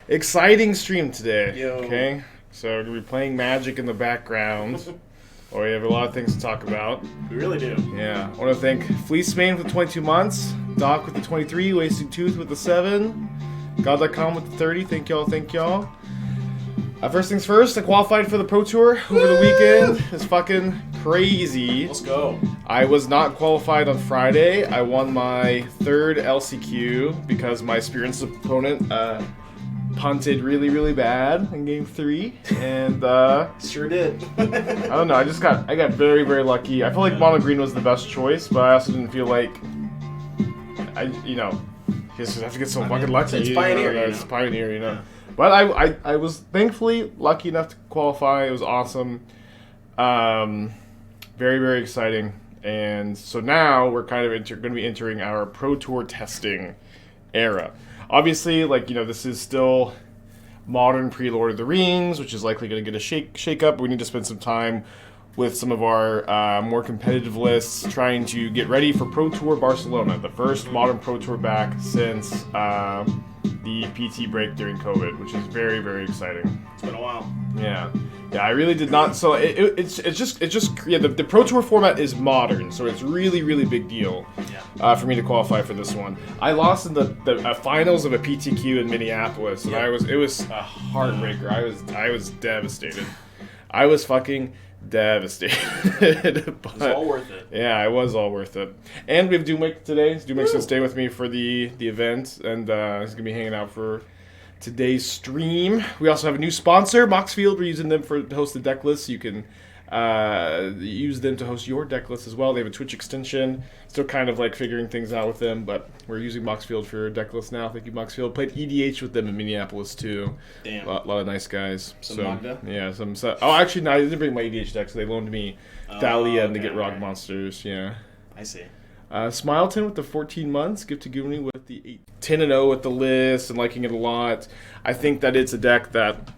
Exciting stream today. Yo. Okay, so we're gonna be playing Magic in the background. Oh, we have a lot of things to talk about. We really do. Yeah, I want to thank Fleeceman with the 22 months, Doc with the 23, Wasting Tooth with the 7, God.com with the 30. Thank y'all. First things first, I qualified for the Pro Tour over the weekend. It's fucking crazy. Let's go. I was not qualified on Friday. I won my third LCQ because my experienced opponent punted really bad in game 3, and Sure did. I don't know. I got very lucky. I felt like mono green was the best choice, but I also didn't feel like you just have to get so fucking lucky. It's Pioneer, It's Pioneer, Yeah. But I was thankfully lucky enough to qualify. It was awesome. Very exciting. And so now we're kind of going to be entering our Pro Tour testing era. Obviously, this is still modern pre-Lord of the Rings, which is likely going to get a shake up. We need to spend some time with some of our more competitive lists, trying to get ready for Pro Tour Barcelona, the first modern Pro Tour back since the PT break during COVID, which is very exciting. It's been a while. Yeah, I really did not. So the Pro Tour format is modern, so it's really big deal for me to qualify for this one. I lost in the finals of a PTQ in Minneapolis, and it was a heartbreaker. I was devastated. I was fucking devastated. It was all worth it. Yeah, it was all worth it. And we have DooMwake today. DooMwake's gonna stay with me for the event, and he's gonna be hanging out for today's stream. We also have a new sponsor, Moxfield. We're using them to host the deck list. You can use them to host your deck list as well. They have a Twitch extension. Still kind of figuring things out with them, but we're using Moxfield for deck list now. Thank you, Moxfield. Played EDH with them in Minneapolis too. Damn. A lot of nice guys. Some Magda? Yeah, actually, no, I didn't bring my EDH deck, so they loaned me Dahlia and to get Rock Monsters. Yeah. I see. Smileton with the 14 months, Gift to Gooney with the 10-0 with the list and liking it a lot. I think that it's a deck that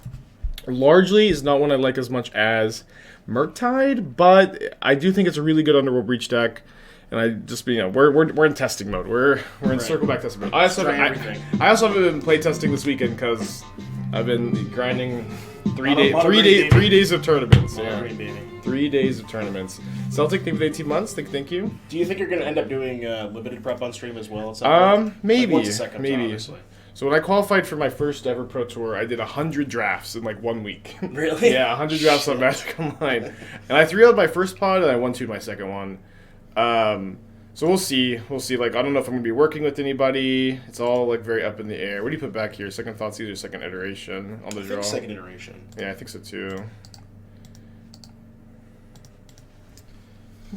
largely is not one I like as much as Murktide, but I do think it's a really good Underworld Breach deck. And I just, we're in testing mode. We're in circle back testing mode. I also haven't been play testing this weekend because I've been grinding 3 days of tournaments. Yeah. 3 days of tournaments. Celtic, thank you for the 18 months. Thank you. Do you think you're going to end up doing limited prep on stream as well? Maybe. Once the set comes out, obviously. So when I qualified for my first ever Pro Tour, I did 100 drafts in 1 week. Really? Yeah, 100 drafts on Magic Online. And I 3-0'd my first pod, and I 1-2'd my second one. So we'll see. I don't know if I'm going to be working with anybody. It's all very up in the air. What do you put back here? Second Thoughtseize or second iteration on the draw? Second iteration. Yeah, I think so too.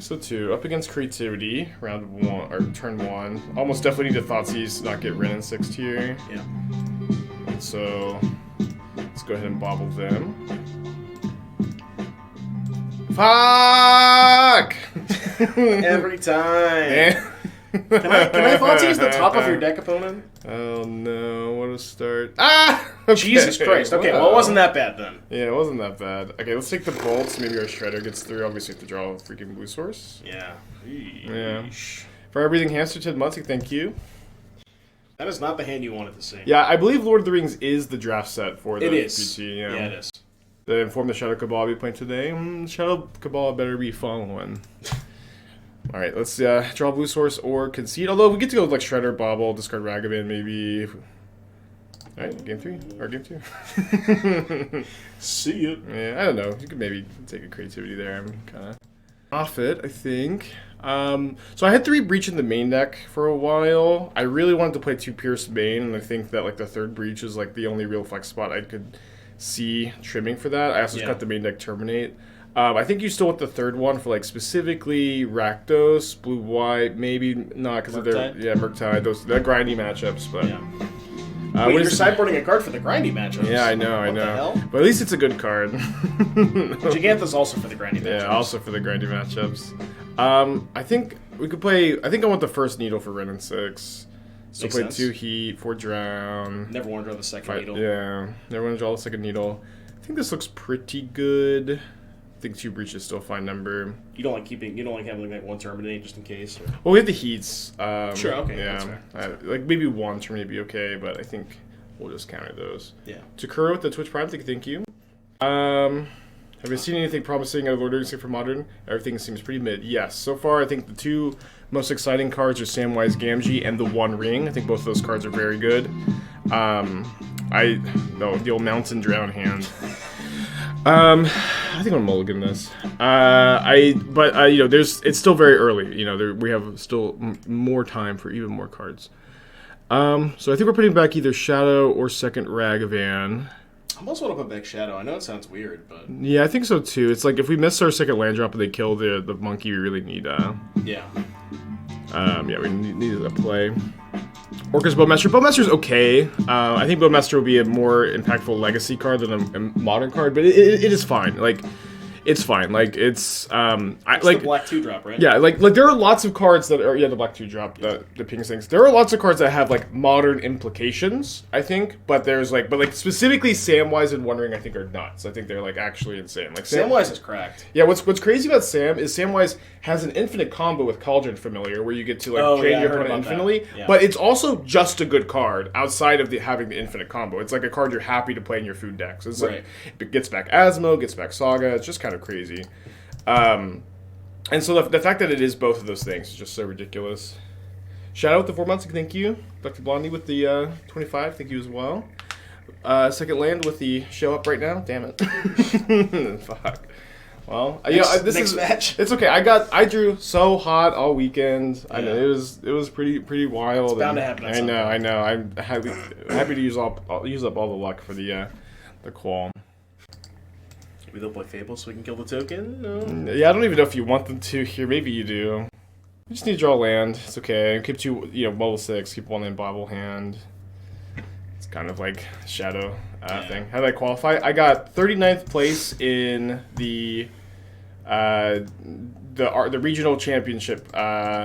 So too. Up against Creativity, round 1 or turn 1. Almost definitely need to Thoughtseize to not get Ren in 6th tier. Yeah. And so let's go ahead and bobble them. Fuck! Every time. Can I Thoughtseize the top of your deck opponent? Oh no, what a start. Ah! Okay. Jesus Christ. Okay, well, it wasn't that bad then. Yeah, it wasn't that bad. Okay, let's take the bolts. Maybe our Shredder gets through. Obviously, we have to draw a freaking blue source. Yeah. Yeah. For everything Hamster, Ted Muncie, thank you. That is not the hand you wanted to see. Yeah, I believe Lord of the Rings is the draft set for the PT. Yeah, it is. To inform the Shadow Cabal I'll be playing today. Shadow Cabal better be following. Alright, let's draw blue source or concede. Although we get to go with Shredder, Bobble, discard Ragavan maybe. Alright, game 3 or game 2. See it. Yeah, I don't know. You could maybe take a Creativity there. I'm kind of off it, I think. So I had 3 Breach in the main deck for a while. I really wanted to play 2 Pierce main, and I think that the 3rd Breach is the only real flex spot I could see trimming for that. I also just got the main deck Terminate. I think you still want the 3rd one for specifically Rakdos, Blue White, maybe not because of their Murktide, they're grindy matchups, but Wait, you're sideboarding a card for the grindy matchups. Yeah, I know. The hell? But at least it's a good card. Gigantha's also for the grindy matchups. Yeah, also for the grindy matchups. I think we could play. I think I want the first needle for Ren and 6. So play 2 Heat, 4 Drown. Never want to draw the second needle. Yeah, never want to draw the second needle. I think this looks pretty good. I think 2 Breach is still a fine number. You don't like having 1 Terminate just in case? Or? Well, we have the Heats. Sure, okay. Yeah, maybe 1 Terminate would be okay, but I think we'll just counter those. Yeah. Takura with the Twitch Prime, thank you. Have you seen anything promising out of Lord of the Rings for Modern? Everything seems pretty mid. Yes, so far I think the two most exciting cards are Samwise Gamgee and the One Ring. I think both of those cards are very good. The old Mountain Drown hand. I think I'm mulligan this. It's still very early. You know, we have still more time for even more cards. So I think we're putting back either Shadow or second Ragavan. I almost want to put back Shadow. I know it sounds weird, but... Yeah, I think so too. It's like if we miss our second land drop and they kill the monkey, we really need... Yeah. We need a play. Orcus Bowmaster. Bowmaster's okay. I think Bowmaster will be a more impactful legacy card than a modern card, but it is fine. Like, it's fine. Like, it's the black 2-drop, right? Yeah, like there are lots of cards that are the black 2-drop, the pink things. There are lots of cards that have like modern implications, I think, but specifically Samwise and One Ring I think are nuts. I think they're like actually insane. Like Samwise is cracked. Yeah, what's crazy about Sam is Samwise has an infinite combo with Cauldron Familiar where you get to like trade your opponent infinitely, but it's also just a good card outside of having the infinite combo. It's like a card you're happy to play in your food decks. It's like it gets back Asmo, gets back Saga. It's just kind of crazy. And so the fact that it is both of those things is just so ridiculous. Shout out the 4 months, thank you. Dr. Blondie with the 25, thank you as well. Second land with the show up right now. Damn it. Fuck. Well, next match. It's okay. I drew so hot all weekend. Yeah. I mean, it was pretty wild. It's bound to happen. I know. I'm happy to use up all the luck for the qual. We don't play Fable so we can kill the token? No. Yeah, I don't even know if you want them to here. Maybe you do. You just need to draw land. It's okay. Keep two, level 6. Keep one in Bobble hand. It's kind of like Shadow thing. How did I qualify? I got 39th place in the regional championship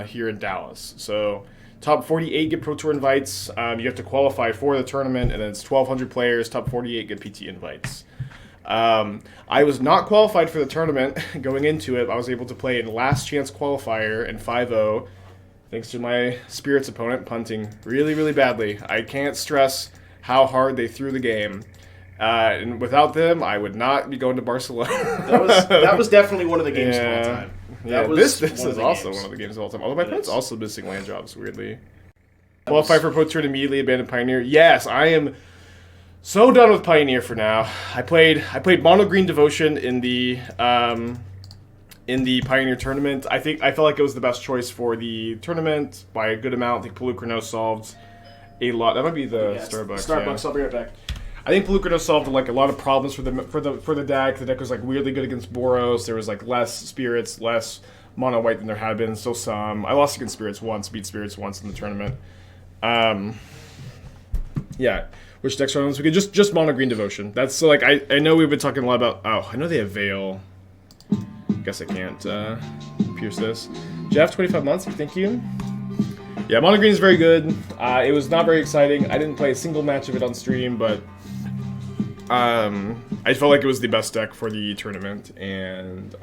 here in Dallas. So top 48 get Pro Tour invites. You have to qualify for the tournament, and then it's 1,200 players. Top 48 get PT invites. I was not qualified for the tournament going into it. I was able to play in last chance qualifier in 5-0 thanks to my Spirits opponent punting really, really badly. I can't stress how hard they threw the game. And without them, I would not be going to Barcelona. that was definitely one of the games of all time. This is also one of the games of all time. Although my opponent's also missing land drops, weirdly. Qualify for Pro Tour and immediately abandon Pioneer. Yes, I am so done with Pioneer for now. I played Mono Green Devotion in the Pioneer tournament. I felt like it was the best choice for the tournament by a good amount. I think Pelucrano solved a lot. That might be the Starbucks. Starbucks. I'll be right back. I think Pelucrano solved like a lot of problems for the deck. The deck was like weirdly good against Boros. There was like less Spirits, less mono white than there had been. Still some. I lost against Spirits once, beat Spirits once in the tournament. Yeah. Which decks are on this weekend? Just Mono Green Devotion. That's so like I know we've been talking a lot about. Oh, I know they have Veil. Guess I can't pierce this. Jeff, 25 months. Thank you. Yeah, Mono Green is very good. It was not very exciting. I didn't play a single match of it on stream, but I felt like it was the best deck for the tournament, and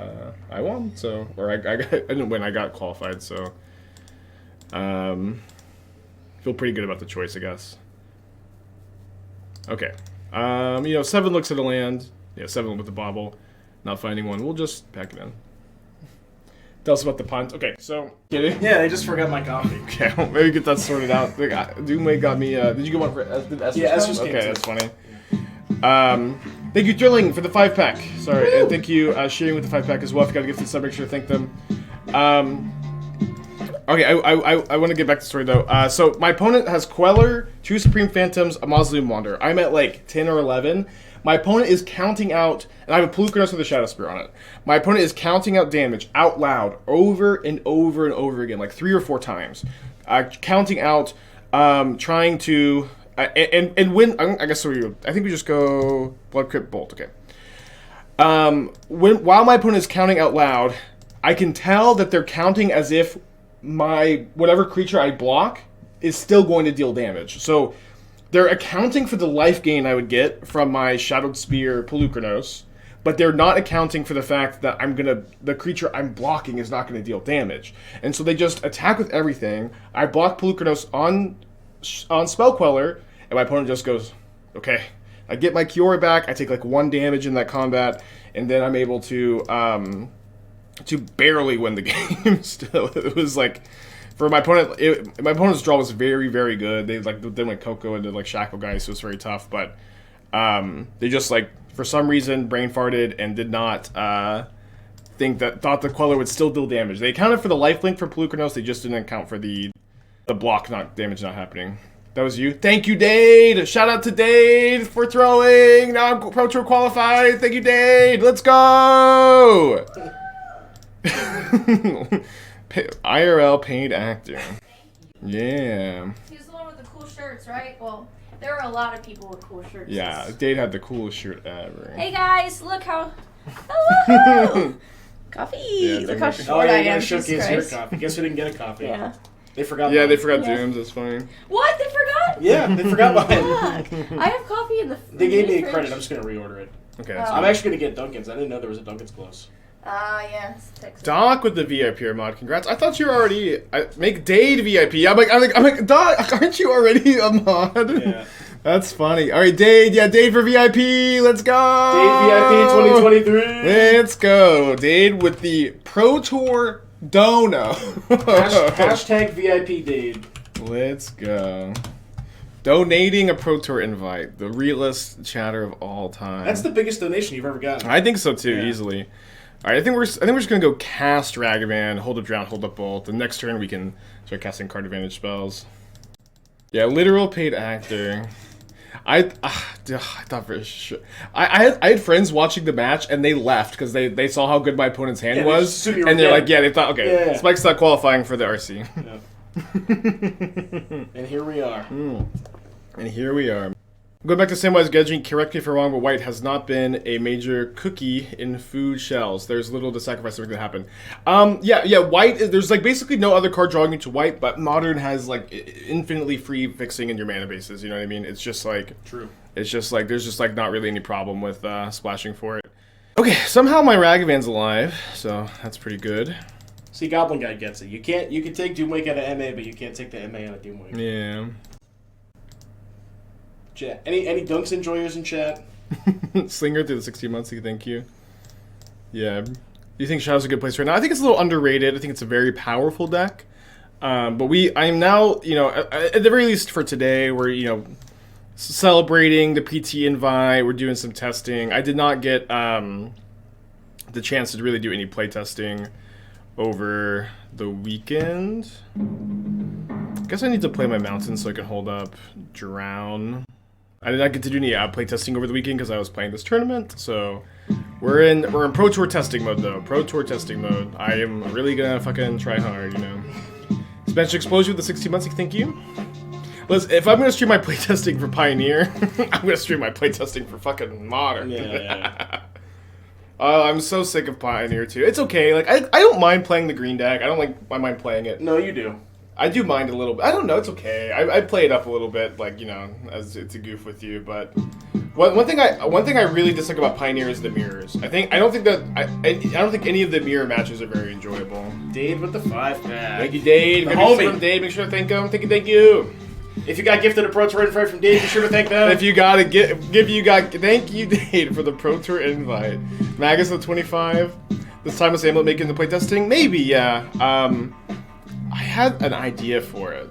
I won. So, or I didn't win. I got qualified. So, feel pretty good about the choice, I guess. Okay. 7 looks at a land. Yeah, 7 with the bobble. Not finding one. We'll just pack it in. Tell us about the punt. Okay, so... Kidding? Yeah, they just forgot my coffee. Okay, well, maybe get that sorted out. Doomway got me... did you get one for... Yeah, Esther's okay, that's funny. Thank you, Thrilling, for the 5-pack. Sorry, and thank you, Sharing with the 5-pack as well. If you got to give the sub, make sure to thank them. Okay, I want to get back to the story, though. So, my opponent has Queller, 2 Supreme Phantoms, a Mausoleum Wanderer. I'm at, like, 10 or 11. My opponent is counting out, and I have a Pelucranos with a Shadow Spear on it. My opponent is counting out damage out loud over and over and over again, like 3 or 4 times. Counting out, trying to, and win, I guess, I think we just go Blood Crypt Bolt, okay. While my opponent is counting out loud, I can tell that they're counting as if whatever creature I block is still going to deal damage. So they're accounting for the life gain I would get from my Shadowed Spear Pelucranos, but they're not accounting for the fact that the creature I'm blocking is not gonna deal damage. And so they just attack with everything. I block Pelucranos on Spell Queller, and my opponent just goes, okay. I get my Kiora back, I take like 1 damage in that combat, and then I'm able to barely win the game still. It was like, for my opponent, my opponent's draw was very, very good. They went Coco into like Shackle Guy, so it was very tough, but they just like, for some reason, brain farted and did not thought the Queller would still deal damage. They accounted for the lifelink for Pelucranos, they just didn't account for the block damage not happening. That was you. Thank you, Dade. Shout out to Dade for throwing. Now I'm Pro Tour qualified. Thank you, Dade. Let's go. IRL paid actor. Yeah. He's the one with the cool shirts, right? Well, there are a lot of people with cool shirts. Yeah, Dade had the coolest shirt ever. Hey guys, look how. Hello. Coffee. Yeah, look how they're short I am. Gonna showcase Jesus your Christ. coffee. Guess we didn't get a coffee. Yeah. They forgot. Yeah, mine. they forgot Yeah. Dooms. That's funny. What? They forgot? Yeah, they forgot mine. Fuck. I have coffee in the. They gave me a fridge. credit. I'm just gonna reorder it. Okay. Oh. That's I'm fine. actually gonna get Dunkin's. I didn't know there was a Dunkin's close. Yeah. It's Texas. Doc with the VIP mod. Congrats. I thought you were already make Dade VIP. I'm like Doc. Aren't you already a mod? Yeah. That's funny. All right, Dade. Yeah, Dade for VIP. Let's go. Dade VIP 2023. Let's go. Dade with the Pro Tour Dono. Hashtag VIP Dade. Let's go. Donating a Pro Tour invite. The realest chatter of all time. That's the biggest donation you've ever gotten. I think so too, Yeah. easily. All right, I think we're just gonna go cast Ragavan, hold up Drown, hold up Bolt. The next turn we can start casting card advantage spells. Yeah, literal paid actor. I thought for sure. I had friends watching the match and they left because they saw how good my opponent's hand Yeah, they was, just assumed you were and they're dead. like, yeah, they thought, okay, Yeah. Spike's not qualifying for the RC. Yeah. And here we are. And here we are. Going back to Samwise Gadget, correct me if I'm wrong, but white has not been a major cookie in food shells. There's little to sacrifice to make that happen. Yeah, white, there's like basically no other card drawing you to white, but modern has like infinitely free fixing in your mana bases, you know what I mean? It's just like, True. it's just like, there's just like not really any problem with splashing for it. Okay, somehow my Ragavan's alive, so that's pretty good. See, Goblin Guy gets it. You can take Doomwake out of MA, but you can't take the MA out of Doomwake. Yeah. Chat. Any Dunks enjoyers in chat? Slinger through the 16 months, thank you. Yeah. Do you think Shadow's a good place right now? I think it's a little underrated. I think it's a very powerful deck. But I'm now, at the very least for today, we're, celebrating the PT invite. We're doing some testing. I did not get the chance to really do any play testing over the weekend. I guess I need to play my mountain so I can hold up Drown. I did not get to do any play testing over the weekend because I was playing this tournament. So we're in Pro Tour testing mode though. Pro Tour testing mode. I am really gonna fucking try hard, Spanish Explosion with the 16 months. Thank you. Listen, if I'm gonna stream my playtesting for Pioneer, I'm gonna stream my playtesting for fucking Modern. Yeah. I'm so sick of Pioneer too. It's okay. Like I don't mind playing the green deck. I mind playing it. No, you do. I do mind a little bit. I don't know. It's okay. I play it up a little bit, like as it's a goof with you. But one thing I really dislike about Pioneer is the mirrors. I don't think any of the mirror matches are very enjoyable. Dade with the 5-pack. Thank you, Dade. The Maybe homie. from Dade. Make sure to thank him. Thank you. If you got gifted a Pro Tour invite from Dade, be sure to thank them. If you got thank you, Dade, for the Pro Tour invite. Magus of 25. This time was able to make it into playtesting. Maybe, yeah. I had an idea for it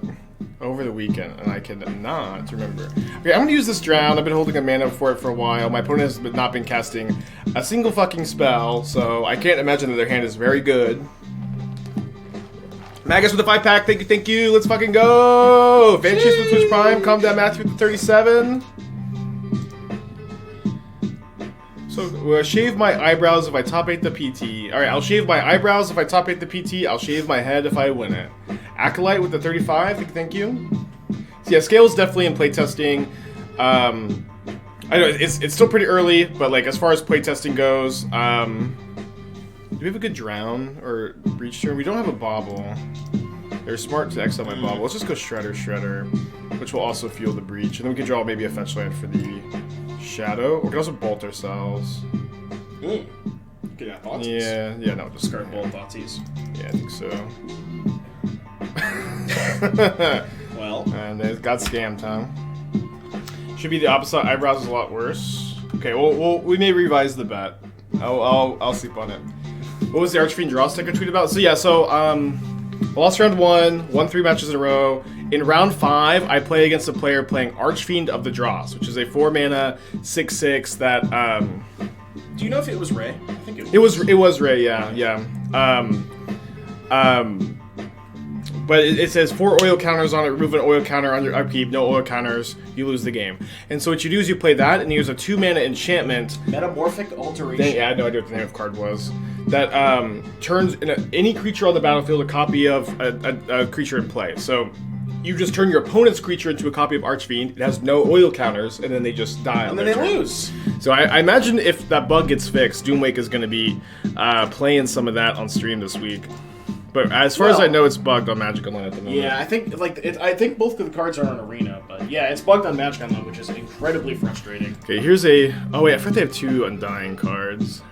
over the weekend, and I cannot remember. Okay, I'm gonna use this Drown. I've been holding a mana for it for a while. My opponent has not been casting a single fucking spell, so I can't imagine that their hand is very good. Magus with the 5-pack, thank you, let's fucking go! Vanishes with Twitch Prime, calm down Matthew with the 37. So, shave my eyebrows if I top 8 the PT. Alright, I'll shave my eyebrows if I top 8 the PT, I'll shave my head if I win it. Acolyte with the 35, thank you. So yeah, Scale is definitely in playtesting. I know, it's still pretty early, but like as far as playtesting goes, do we have a good Drown or Breach turn? We don't have a Bobble. They're smart to exile my Bobble. Let's just go Shredder, which will also fuel the Breach. And then we can draw maybe a fetch land for the Shadow. Or we can also Bolt ourselves. Good have Thoughtseize. Yeah, no, just Discard Bolt Thoughtseize. Yeah, I think so. Well. And it got scammed, huh? Should be the opposite. Eyebrows is a lot worse. Okay, well we may revise the bet. I'll sleep on it. What was the Archfiend draw stick I tweeted about? So yeah, lost round 1, won 3 matches in a row. In round 5, I play against a player playing Archfiend of the Dross, which is a 4-mana 6/6 that Do you know if it was Ray? I think it was Ray, yeah. But it says 4 oil counters on it, remove an oil counter on your upkeep, no oil counters, you lose the game. And so what you do is you play that, and you use a 2-mana enchantment. Metamorphic Alteration. I had no idea what the name of the card was. That turns any creature on the battlefield a copy of a creature in play. So you just turn your opponent's creature into a copy of Archfiend. It has no oil counters, and then they just die. And then they lose. So I imagine if that bug gets fixed, Doomwake is going to be playing some of that on stream this week. But as far as I know, it's bugged on Magic Online at the moment. Yeah, I think I think both of the cards are on Arena, but yeah, it's bugged on Magic Online, which is incredibly frustrating. Okay, here's a... Oh wait, I forgot they have 2 Undying cards.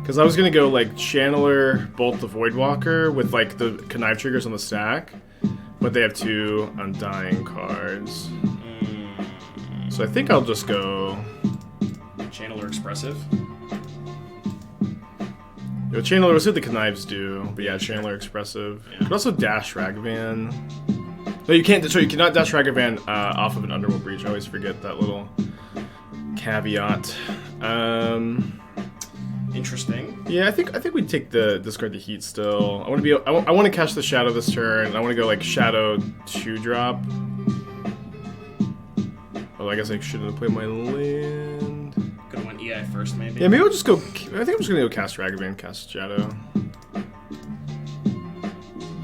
Because I was going to go like Channeler, Bolt the Voidwalker with like the Connive triggers on the stack. But they have 2 Undying cards. So I think I'll just go... Channeler Expressive. Yo, Channeler, we'll see what the Connives do. But yeah, Channeler Expressive. Yeah. You can also dash Ragavan. No, you can't. Sorry, you cannot dash Ragavan off of an Underworld Breach. I always forget that little caveat. Interesting. Yeah, I think we'd take the discard the Heat still. I want to catch the Shadow this turn. I want to go like Shadow 2-drop. Well, I guess I shouldn't have played my land. Could have went EI first, maybe. Yeah, maybe I'll just go. I think I'm just gonna go cast Ragavan, cast Shadow.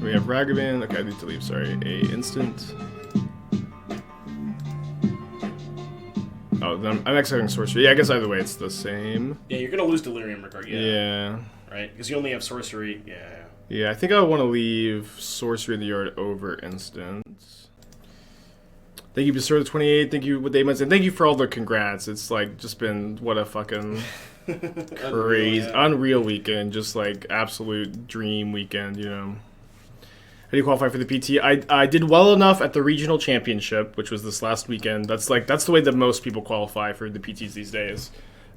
We have Ragavan. Okay, I need to leave. Sorry, a instant. Oh, then I'm exiting sorcery. Yeah, I guess either way it's the same. Yeah, you're gonna lose Delirium regard. Yeah. Right, because you only have sorcery. Yeah. Yeah, I think I want to leave sorcery in the yard over instant. Thank you, Besor the 28. Thank you, what they might say. Thank you for all the congrats. It's like just been what a fucking crazy, unreal weekend. Just like absolute dream weekend, you know. How do you qualify for the PT? I did well enough at the regional championship, which was this last weekend. That's the way that most people qualify for the PTs these days.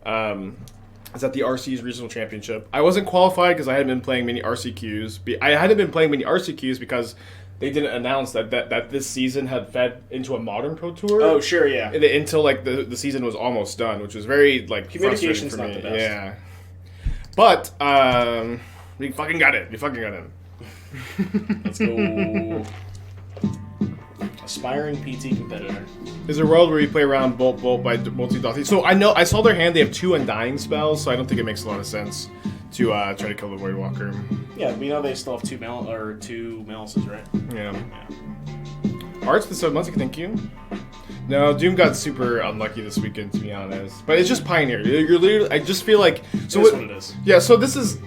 It's at the RC's regional championship. I wasn't qualified because I hadn't been playing many RCQs. I hadn't been playing many RCQs because they didn't announce that this season had fed into a modern pro tour. Oh, sure, yeah. Until like the season was almost done, which was very like communication's frustrating for me. not the best. Yeah. But we fucking got it. We fucking got in. Let's go. Aspiring PT competitor. Is there a world where you play around Bolt by multi-Dothi? So I saw their hand. They have 2 Undying spells, so I don't think it makes a lot of sense to try to kill the Voidwalker. Yeah, we know they still have 2 Malices, right? Yeah. Arts the 7 months. Thank you. No, Doom got super unlucky this weekend, to be honest. But it's just Pioneer. You're literally. I just feel like. So what it is. Yeah. So this is.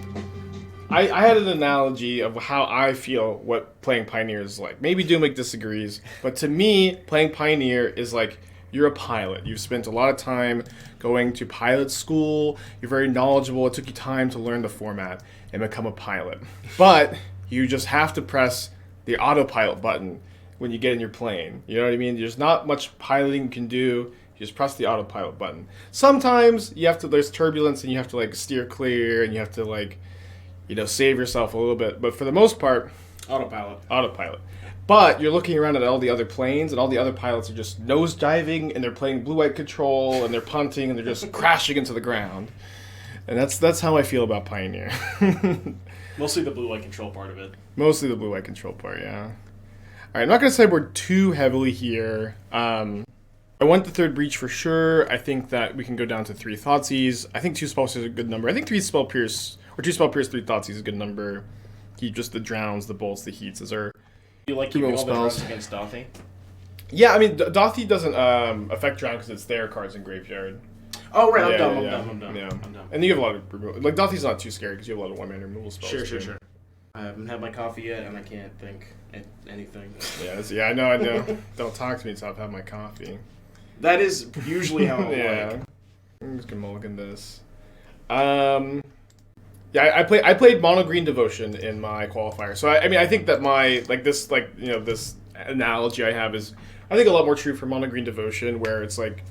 I had an analogy of how I feel what playing Pioneer is like. Maybe Doomwake disagrees, but to me, playing Pioneer is like you're a pilot. You've spent a lot of time going to pilot school. You're very knowledgeable. It took you time to learn the format and become a pilot. But you just have to press the autopilot button when you get in your plane. You know what I mean? There's not much piloting you can do. You just press the autopilot button. Sometimes there's turbulence and you have to like steer clear and you have to like, you know, save yourself a little bit. But for the most part, autopilot. But you're looking around at all the other planes, and all the other pilots are just nosediving, and they're playing blue-white control, and they're punting, and they're just crashing into the ground. And that's how I feel about Pioneer. Mostly the blue-white control part of it. Mostly the blue-white control part, yeah. All right, I'm not going to say we're too heavily here. I want the 3rd breach for sure. I think that we can go down to 3 Thoughtseize. I think 2 Spell Pierce is a good number. I think 3 Spell Pierce... Or 2 Spell Pierce, 3 Thoughtseize is a good number. Just the drowns, the bolts, the heats. Those are you like keeping all the drowns against Dothi? Yeah, I mean, Dothi doesn't affect drown because it's their cards in graveyard. Oh, right, Yeah, I'm dumb. Yeah. And you have a lot of removal. Like, Dothi's not too scary because you have a lot of one-man removal spells. Sure. I haven't had my coffee yet, and I can't think anything. Yeah, I know. Don't talk to me until I've had my coffee. That is usually how it yeah. I'm just gonna mulligan this. Yeah, I played Mono Green Devotion in my qualifier. So I mean I think that my this analogy I have is I think a lot more true for Mono Green Devotion, where it's like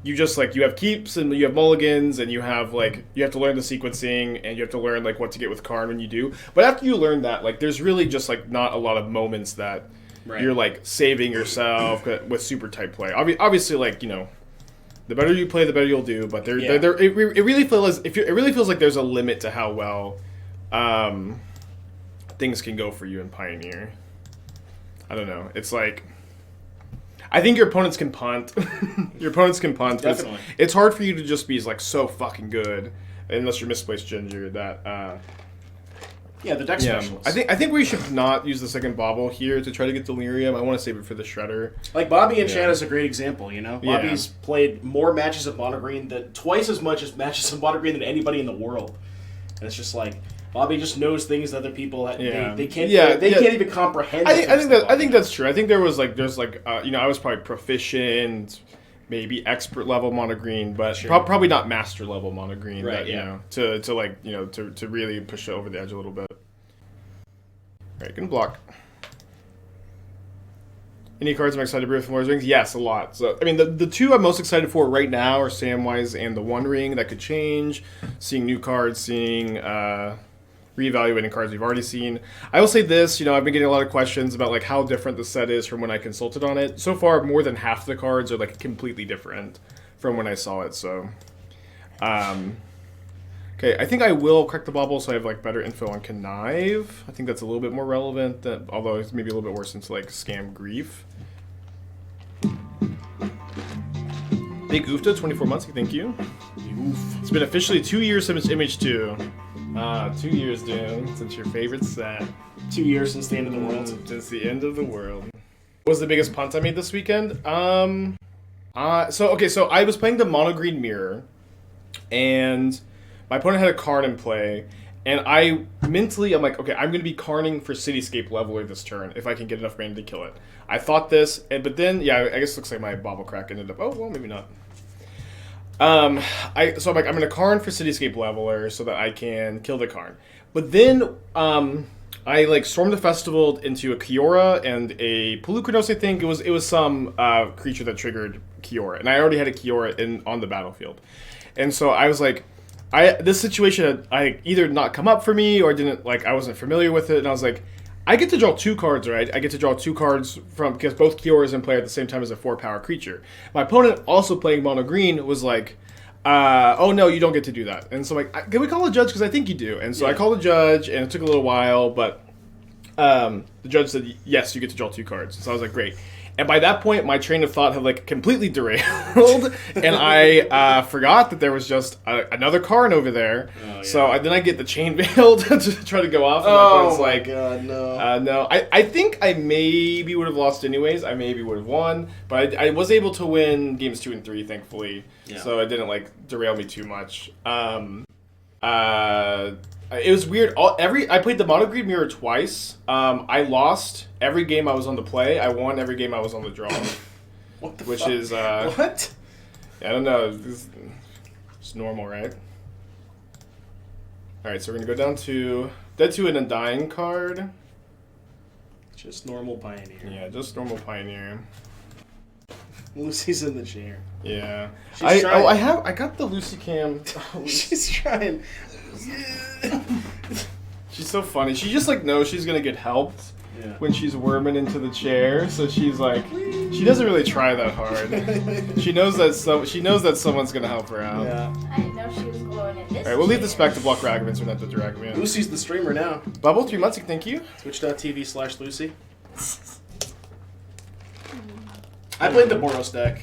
you just like you have keeps and you have mulligans and you have to learn the sequencing and you have to learn like what to get with Karn when you do. But after you learn that, like there's really just like not a lot of moments that you're like saving yourself with super tight play. Obviously, like, you know, the better you play, the better you'll do. But it really feels like there's a limit to how well things can go for you in Pioneer. I don't know. It's like, I think your opponents can punt. Your opponents can punt. Definitely. It's hard for you to just be like so fucking good unless you're misplaced Ginger. That the deck specialist. I think we should not use the second Bauble here to try to get Delirium. I want to save it for the Shredder. Like Bobby and Chad is a great example. You know, Bobby's played more matches of Mono Green, twice as much as matches of Mono Green than anybody in the world, and it's just like. Bobby just knows things that other people they can't even comprehend. I think that's true. I think there's I was probably proficient, maybe expert level Mono Green, but probably not master level Mono Green. Right. To really push it over the edge a little bit. All right, gonna block. Any cards I'm excited to bring from Lord's Rings? Yes, a lot. So I mean, the two I'm most excited for right now are Samwise and the One Ring. That could change. Seeing new cards, seeing. Reevaluating cards we've already seen. I will say this, you know, I've been getting a lot of questions about like how different the set is from when I consulted on it. So far, more than half the cards are like completely different from when I saw it. So, okay, I think I will correct the bauble so I have like better info on Connive. I think that's a little bit more relevant, although it's maybe a little bit worse into like Scam Grief. Big Oofta, 24 months, thank you. Oof. It's been officially 2 years since Image 2. 2 years, dude, since your favorite set. 2 years since the end of the world. Since the end of the world. What was the biggest punt I made this weekend? So I was playing the Mono Green Mirror, and my opponent had a Karn in play, and I'm like, okay, I'm going to be Karning for Cityscape Leveler this turn, if I can get enough mana to kill it. I thought this, but then, I guess it looks like my Bauble Crack ended up, oh, well, maybe not. I'm like, I'm going to Karn for Cityscape Leveler so that I can kill the Karn. But then, I like stormed the festival into a Kiora and a Pelucranos, I think. It was some creature that triggered Kiora. And I already had a Kiora on the battlefield. And so I was like, this situation had either not come up for me or I wasn't familiar with it. And I was like, I get to draw 2 cards, right? I get to draw 2 cards because both Kioras in play at the same time as a 4-power creature. My opponent, also playing Mono Green, was like, oh no, you don't get to do that. And so I'm like, can we call a judge? Because I think you do. And so I called the judge, and it took a little while, but the judge said, yes, you get to draw 2 cards. So I was like, great. And by that point, my train of thought had like completely derailed, and I forgot that there was just another Karn over there. Oh, yeah. So then I get the chain veiled to try to go off. And my opponent's like, God, no. No. I think I maybe would have lost anyways. I maybe would have won, but I was able to win games 2 and 3, thankfully. Yeah. So it didn't like derail me too much. It was weird. I played the Mono Green Mirror twice. I lost every game I was on the play. I won every game I was on the draw. What the which fuck? is what? I don't know. It's normal, right? All right, so we're gonna go down to Dead to an Undying card. Just normal Pioneer. Yeah, just normal Pioneer. Lucy's in the chair. Yeah. She's trying. I got the Lucy cam. She's trying. She's so funny. She just like knows she's gonna get helped when she's worming into the chair. So she's like, she doesn't really try that hard. She knows that someone's gonna help her out. Yeah. I didn't know she was glowing in this. All right, we'll leave this back to block Ragavans or not to drag me in. Lucy's the streamer now. Bubble 3 months, thank you. Twitch.tv/Lucy. I played the Boros deck.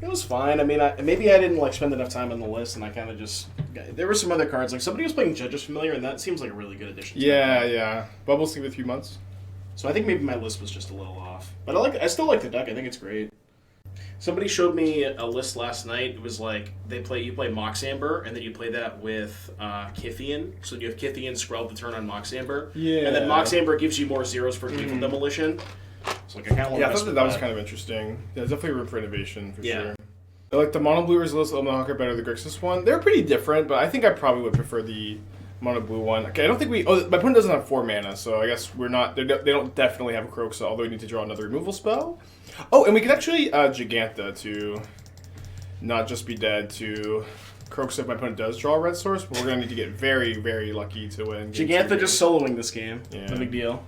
It was fine. I mean, maybe I didn't like spend enough time on the list, and I kind of just. There were some other cards. Like somebody was playing Judge's Familiar, and that seems like a really good addition. Yeah. Bubble sleep with 3 months. So I think maybe my list was just a little off, but I still like the deck. I think it's great. Somebody showed me a list last night. It was like you play Mox Amber, and then you play that with Kithian. So you have Kithian scrub the turn on Mox Amber. Yeah. And then Mox Amber gives you more zeros for Evil Demolition. So like I kind of I thought that was kind of interesting. Yeah, there's definitely room for innovation for sure. I like the Mono Blue Resilience Hawker better than the Grixis one. They're pretty different, but I think I probably would prefer the Mono blue one. Okay, I don't think we. Oh, my opponent doesn't have 4 mana, so I guess we're not. They don't definitely have a Kroxa, although we need to draw another removal spell. Oh, and we can actually Giganta to not just be dead to Kroxa if my opponent does draw a red source, but we're gonna need to get very, very lucky to win. Giganta just soloing this game. Yeah. No big deal.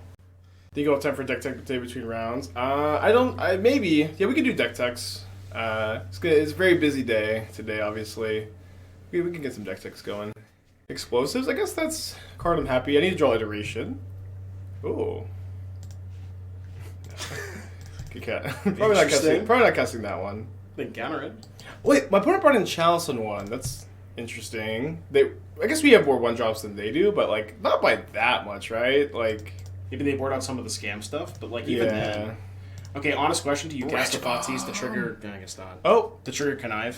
Do you go have time for deck tech day between rounds? Maybe. Yeah, we can do deck techs. It's a very busy day today, obviously. We can get some deck techs going. Explosives? I guess that's a card I'm happy. I need to draw iteration. Ooh. Good cat. Probably not casting that one. Then counter it. Wait, my opponent brought in Chalice on one. That's interesting. I guess we have more 1-drops than they do, but like not by that much, right? Like maybe they board out some of the scam stuff, but like even then. Okay, honest question: do you cast the Thoughtseize to trigger? I guess not. Oh, to trigger Connive.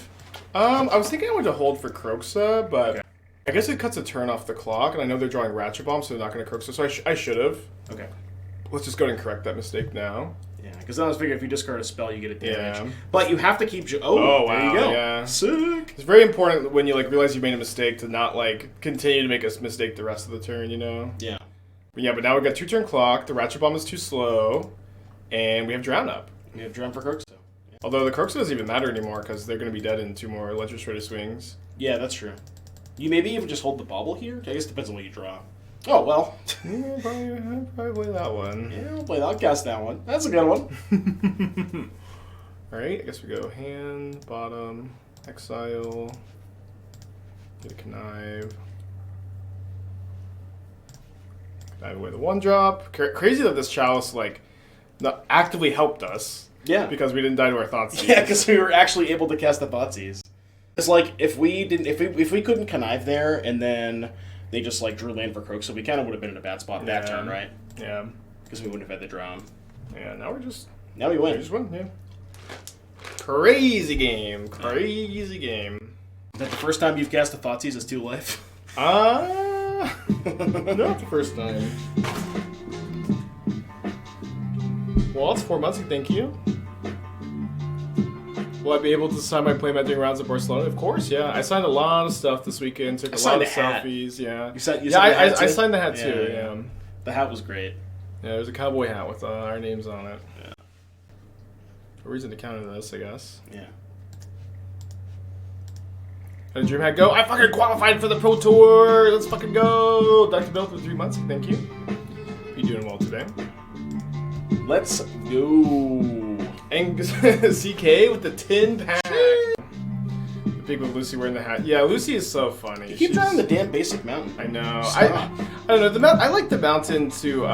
I was thinking I wanted to hold for Kroxa, but okay. I guess it cuts a turn off the clock, and I know they're drawing Ratchet Bomb, so they're not going to Kroxa. So I should have. Okay. Let's just go ahead and correct that mistake now. Yeah, because I was figuring if you discard a spell, you get a damage. Yeah. But you have to keep. Wow! There you go. Yeah. Sick. It's very important when you like realize you made a mistake to not like continue to make a mistake the rest of the turn. You know. Yeah. But now we've got 2-turn clock. The Ratchet Bomb is too slow, and we have Drown Up. We have Drown for Kroxa. Yeah. Although the Kroxa doesn't even matter anymore because they're going to be dead in 2 more Ledger Shredder swings. Yeah, that's true. You maybe even just hold the bubble here. I guess it depends on what you draw. Oh well. Yeah, probably play that one. Yeah, I'll play that. I'll cast that one. That's a good one. All right, I guess we go hand, bottom, exile, get a connive. Connive away the 1-drop. Crazy that this Chalice like not actively helped us. Yeah. Because we didn't die to our Thoughtseize. Yeah, because we were actually able to cast the Thoughtseize. It's like if we couldn't connive there and then they just like drew land for Kroxa, we kind of would have been in a bad spot that turn, right? Yeah. Because we wouldn't have had the drown. Yeah. Now we win. We just win. Yeah. Crazy game. Crazy game. Is that the first time you've cast a Thoughtseize as 2 life? Not the first time. Well, it's 4 months. Thank you. Will I be able to sign my playmat during rounds at Barcelona? Of course, yeah. I signed a lot of stuff this weekend. Took a lot of selfies. Yeah. You signed I signed the hat too. Yeah. The hat was great. Yeah, it was a cowboy hat with our names on it. Yeah. A reason to counter this, I guess. Yeah. How did DreamHack go? I fucking qualified for the Pro Tour. Let's fucking go. Dr. Bill for 3 months. Thank you. You doing well today? Let's go. And CK with the 10-pack. The big with Lucy wearing the hat. Yeah, Lucy is so funny. You keep drawing the damn basic mountain. I know. I don't know. I like the mountain to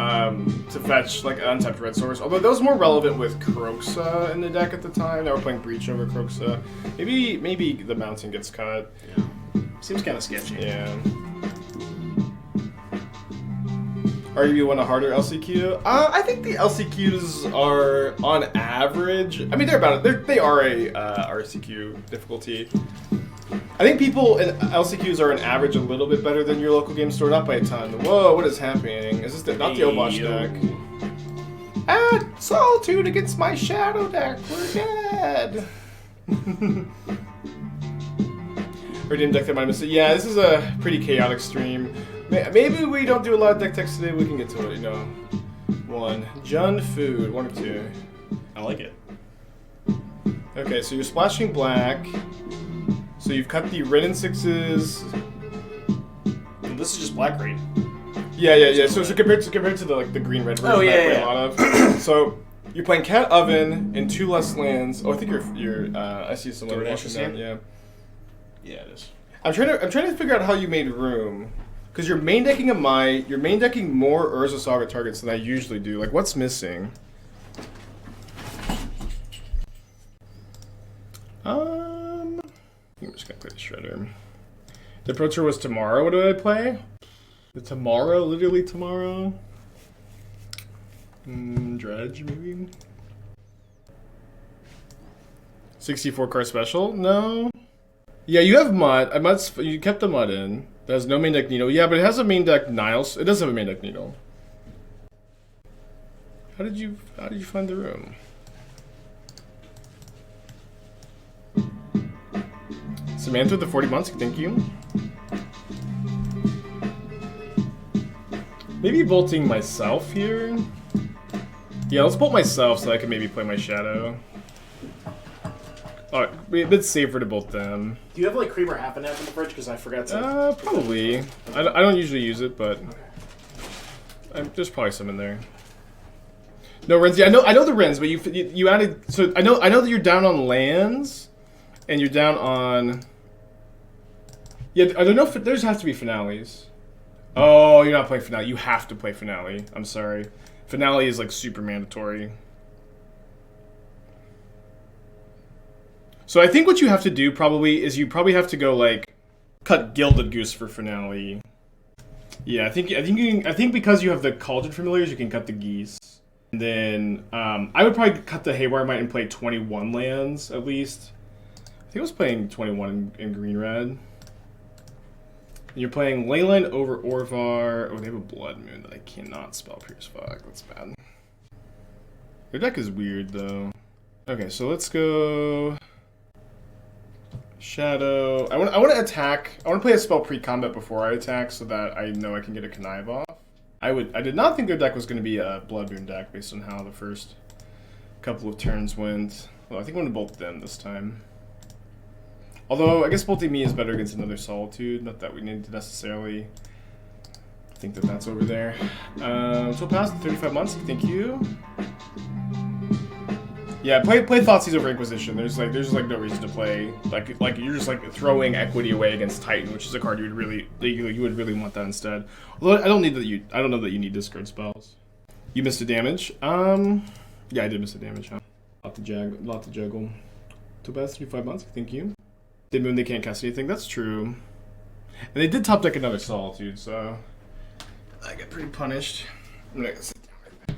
fetch like an untapped red source. Although that was more relevant with Kroxa in the deck at the time. Now we're playing Breach over Kroxa. Maybe the mountain gets cut. Yeah. Seems kind of sketchy. Yeah. Arguably want a harder LCQ? I think the LCQs are on average. I mean, they are a RCQ difficulty. I think people in LCQs are on average a little bit better than your local game store, not by a ton. Whoa, what is happening? Is this not the Obosh deck? Add Solitude against my Shadow deck. We're dead. Redeem deck that might miss it. Yeah, this is a pretty chaotic stream. Maybe we don't do a lot of deck text today. We can get to it, you know. 1. Jun Food. 1 or 2. I like it. Okay, so you're splashing black. So you've cut the red and 6s. And this is just black green. Yeah. So compared to the like the green red version that I play a lot of. So you're playing Cat Oven and 2 less lands. Oh, I think you're I see some other motion down. Yeah. Yeah, it is. I'm trying to figure out how you made room. Because you're main decking a Might, you're main decking more Urza Saga targets than I usually do. Like, what's missing? I'm just gonna play the Shredder. The Pro Tour was tomorrow. What do I play? Tomorrow? Literally tomorrow? Dredge, maybe? 64 card special? No. Yeah, you have Mud. You kept the Mud in. It has no main deck Needle. Yeah, but it has a main deck Niles. It does have a main deck Needle. How did you find the room? Samantha with the 40 months, thank you. Maybe bolting myself here. Yeah, let's bolt myself so I can maybe play my shadow. Alright, a bit safer to bolt them. Do you have like cream or half and half in the fridge? Because I forgot to. Probably. I don't usually use it, but there's probably some in there. No Rens. Yeah, I know the Rens, but you added. So I know that you're down on lands, and you're down on. Yeah, I don't know if there has to be finales. Oh, you're not playing finale. You have to play finale. I'm sorry. Finale is like super mandatory. So I think what you have to do probably is you probably have to go like cut Gilded Goose for finale. Yeah, I think because you have the Cauldron Familiars, you can cut the geese. And then I would probably cut the Haywire Might and play 21 lands at least. I think I was playing 21 in green red. And you're playing Leyline over Orvar. Oh, they have a Blood Moon that I cannot spell Pierce. Fuck, that's bad. Their deck is weird though. Okay, so let's go. Shadow. I want to attack. I want to play a spell pre-combat before I attack, so that I know I can get a connive off. I did not think their deck was going to be a Blood Moon deck based on how the first couple of turns went. Well, I think I'm going to bolt them this time. Although I guess bolting me is better against another Solitude. Not that we need to necessarily think that that's over there. So past 35 months. Thank you. Yeah, play Thoughtseize over Inquisition. There's no reason to play like you're just like throwing equity away against Titan, which is a card you would really want that instead. Although I don't know that you need discard spells. You missed a damage. Yeah, I did miss a damage. Huh? Lot to juggle. Topaz 35 months. Thank you. Did Moon they can't cast anything. That's true. And they did top deck another Solitude, so I get pretty punished. I'm gonna sit down right there.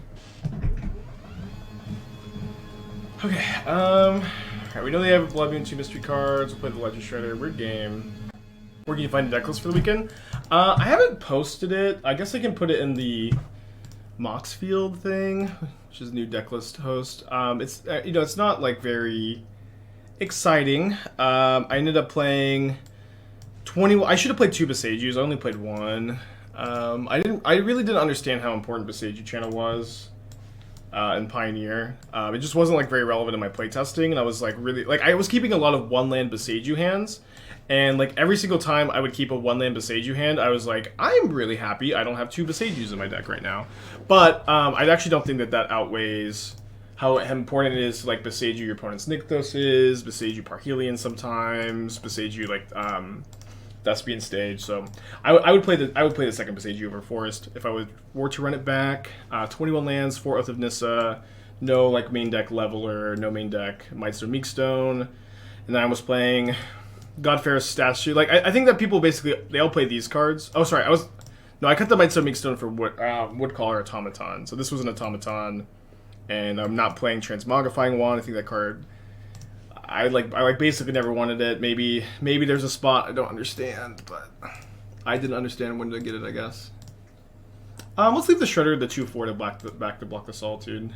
Okay, alright, we know they have a Blood Moon, 2 mystery cards, we'll play the Legend Shredder, weird game. Where can you find a deck list for the weekend? I haven't posted it. I guess I can put it in the Moxfield thing, which is a new deck list host. It's it's not like very exciting. I ended up playing 20. I should have played 2 Besagus. I only played 1. I really didn't understand how important Besaju channel was. In Pioneer. It just wasn't like very relevant in my playtesting, and I was like really I was keeping a lot of 1-land Besaju hands, and like every single time I would keep a 1-land Besaju hand, I was like, I'm really happy I don't have 2 Besajus in my deck right now. But I actually don't think that outweighs how important it is to like Besaju your opponent's Nykthoses, Besaju Parhelion sometimes, Besaju like Thespian Stage. So I would play the second Besaju over Forest if I were to run it back. 21 lands, 4 Oath of Nissa, no like main deck Leveler, no main deck Mightstone Meekstone, and then I was playing Godfair's Statue. Like I think that people basically they all play these cards. Oh sorry, I cut the Mightstone Meekstone for Woodcaller Automaton. So this was an Automaton, and I'm not playing Transmogrifying Wand. I think that card. I basically never wanted it. Maybe there's a spot I don't understand, but I didn't understand when to get it, I guess. Let's leave the Shredder, the 2/4 to block the Solitude.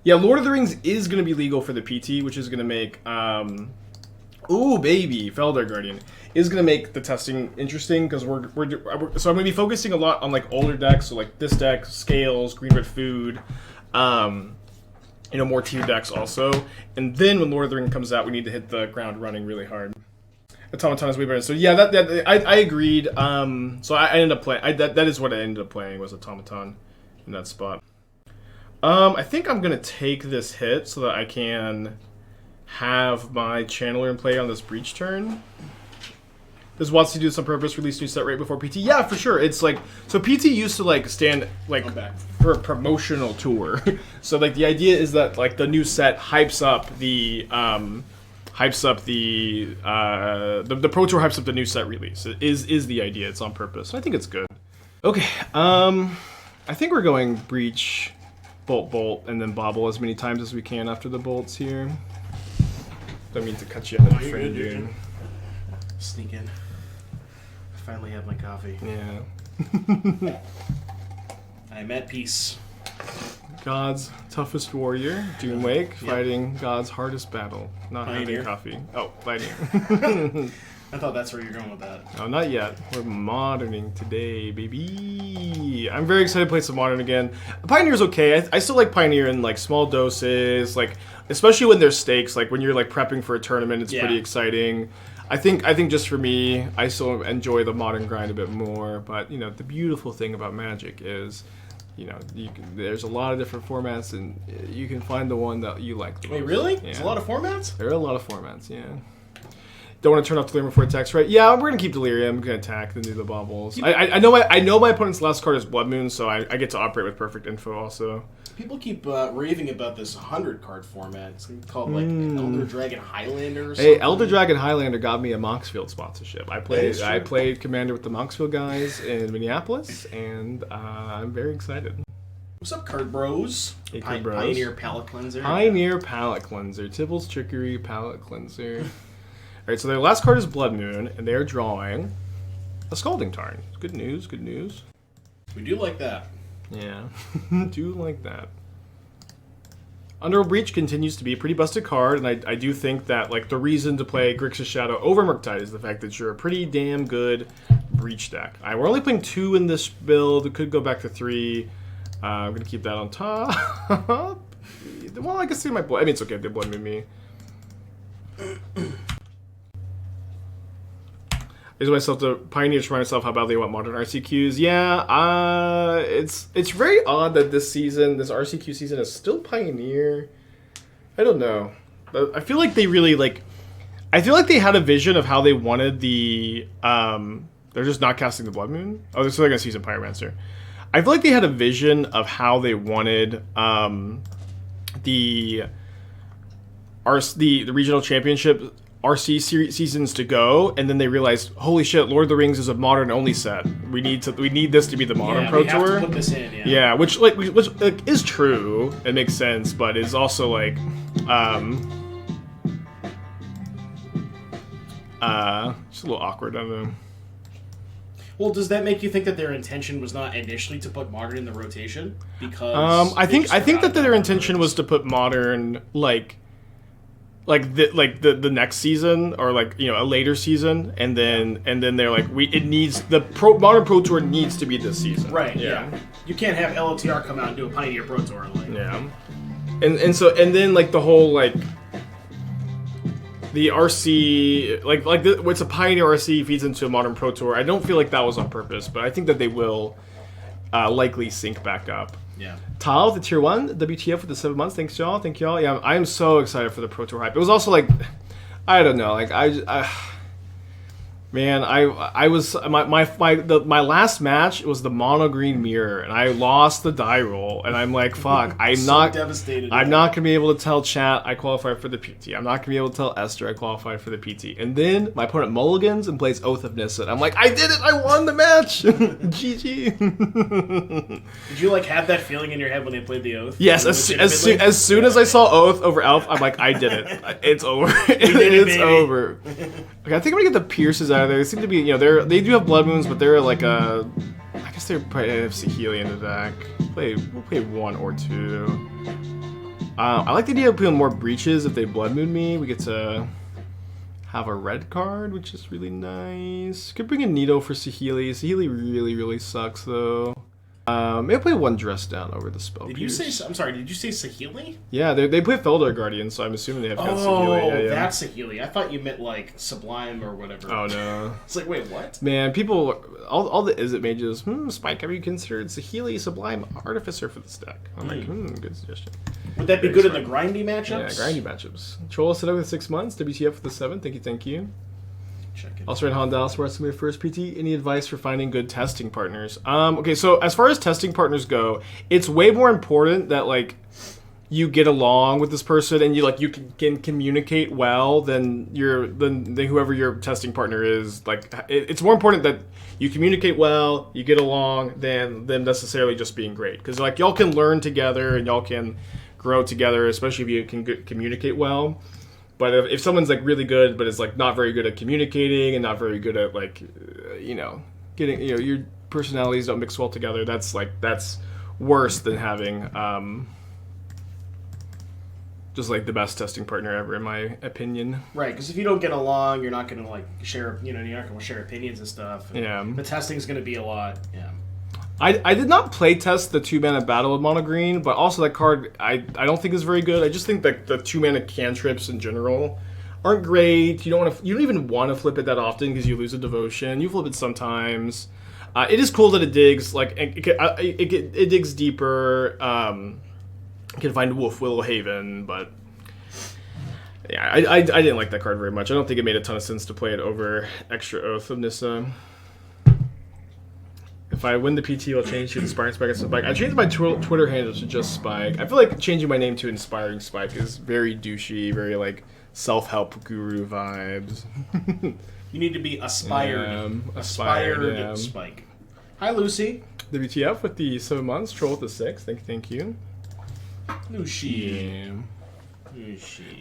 Yeah, Lord of the Rings is going to be legal for the PT, which is going to make ooh baby, Feldar Guardian is going to make the testing interesting because so I'm going to be focusing a lot on like older decks, so like this deck, Scales, Green Red Food, more tier decks also. And then when Lord of the Ring comes out, we need to hit the ground running really hard. Automaton is way better. So yeah, I agreed. So I ended up playing. That is what I ended up playing was Automaton in that spot. I think I'm gonna take this hit so that I can have my Channeler in play on this Breach turn. Does WotC do this on purpose? Release new set right before PT? Yeah, for sure. It's like so PT used to like stand like for a promotional tour. So like the idea is that like the new set hypes up the Pro Tour hypes up the new set release. It is the idea. It's on purpose. I think it's good. Okay. I think we're going Breach, Bolt, and then Bobble as many times as we can after the bolts here. Don't mean to cut you out of the frame, dude. Sneak in. I finally have my coffee. Yeah. I'm at peace. God's toughest warrior, D00mwake, fighting God's hardest battle. Not having coffee. Oh, fighting. I thought that's where you're going with that. No, not yet. We're moderning today, baby. I'm very excited to play some Modern again. Pioneer's okay. I still like Pioneer in like small doses, like especially when there's stakes. Like when you're like prepping for a tournament, it's pretty exciting. I think just for me, I still enjoy the Modern grind a bit more. But you know, the beautiful thing about Magic is, you know, there's a lot of different formats, and you can find the one that you like the most. Wait, really? Yeah. There's a lot of formats? There are a lot of formats, yeah. Don't want to turn off Delirium before attacks, right? Yeah, we're gonna keep Delirium. I'm gonna attack, then do the baubles. I know my opponent's last card is Blood Moon, so I get to operate with perfect info also. People keep raving about this 100 card format. It's called like Elder Dragon Highlander or something. Hey, Elder Dragon Highlander got me a Moxfield sponsorship. I played Commander with the Moxfield guys in Minneapolis, and I'm very excited. What's up, Card Bros? Hey, Card Bros. Pioneer Palette Cleanser. Pioneer Palette Cleanser. Tibble's Trickery Palette Cleanser. Alright, so their last card is Blood Moon, and they're drawing a Scalding Tarn. Good news, good news. We do like that. Yeah, do like that. Underworld Breach continues to be a pretty busted card, and I do think that like the reason to play Grixis Shadow over Murktide is the fact that you're a pretty damn good Breach deck. We're only playing 2 in this build. It could go back to 3. I'm going to keep that on top. Well, I guess they might blood. I mean, it's okay if they Blood Moon me. I use myself to Pioneer to remind myself how badly I want modern RCQs. Yeah, it's very odd that this RCQ season is still Pioneer. I don't know. I feel like they really I feel like they had a vision of how they wanted the they're just not casting the Blood Moon. Oh, they're still gonna season Pyromancer. I feel like they had a vision of how they wanted the regional championship RC seasons to go, and then they realized, holy shit, Lord of the Rings is a modern only set. We need this to be the modern Pro Tour. We have to put this in, yeah, which is true. It makes sense, but is also like just a little awkward. I don't know. Well, does that make you think that their intention was not initially to put modern in the rotation? Because I think that their intention was to put modern the next season, or a later season, and then they're like, modern Pro Tour needs to be this season. Right. Yeah. You can't have LOTR come out and do a Pioneer Pro Tour Yeah. And then the whole the RC it's a Pioneer RC feeds into a modern Pro Tour. I don't feel like that was on purpose, but I think that they will likely sync back up. Yeah. Tal, the tier 1, WTF with the 7 months. Thank y'all. Yeah, I'm so excited for the Pro Tour hype. It was also I don't know, man, I was my last match was the mono green mirror, and I lost the die roll, and I'm like, fuck, I'm not devastated. I'm not gonna be able to tell chat I qualified for the PT. I'm not gonna be able to tell Esther I qualified for the PT. And then my opponent mulligans and plays Oath of Nissa. I'm like, I did it! I won the match! GG. Did you have that feeling in your head when they played the Oath? Yes, as soon as I saw Oath over Elf, I'm like, I did it. It's over. It's over. Okay, I think I'm gonna get the Pierces out of there. They seem to be, they do have Blood Moons, but they're I guess they're probably have Saheeli in the deck. We'll play 1 or 2. I like the idea of putting more Breaches. If they Blood Moon me, we get to have a red card, which is really nice. Could bring a Nito for Saheeli. Saheeli really, really sucks, though. Maybe play 1 Dress Down over the spell. Did you say Saheeli? Yeah, they play Feldar Guardian, so I'm assuming they have Saheeli. Oh, that's Saheeli. I thought you meant Sublime or whatever. Oh no. It's wait, what? Man, people, all the Izzet mages, Spike, have you considered Saheeli Sublime Artificer for this deck? I'm like, good suggestion. Would that be good in the grindy matchups? Yeah, grindy matchups. Troll set up with 6 months, WTF with the 7, thank you. Also, read Honda Dallas, my first PT. Any advice for finding good testing partners? Okay, so as far as testing partners go, it's way more important that you get along with this person and you can communicate well than whoever your testing partner is. It's more important that you communicate well, you get along, than them necessarily just being great. Because y'all can learn together and y'all can grow together, especially if you can communicate well. But if someone's really good, but is not very good at communicating and not very good at getting your personalities don't mix well together, that's worse than having just like the best testing partner ever, in my opinion. Right, because if you don't get along, you're not going to like share. You're not going to share opinions and stuff. And Yeah. the testing's going to be a lot. Yeah. I did not play test the 2-mana Battle of Mono Green, but also that card I don't think is very good. I just think that the 2-mana cantrips in general aren't great. You don't even want to flip it that often because you lose a devotion. You flip it sometimes. It is cool that it digs it digs deeper. You can find Wolf Willow Haven, but yeah, I didn't like that card very much. I don't think it made a ton of sense to play it over Extra Oath of Nissa. If I win the PT, I'll change to Inspiring Spike. I changed my Twitter handle to just Spike. I feel like changing my name to Inspiring Spike is very douchey, very like self-help guru vibes. You need to be aspired. Aspired Spike. Hi, Lucy. WTF with the 7 months. Troll with the 6. Thank you. Lucy. Yeah.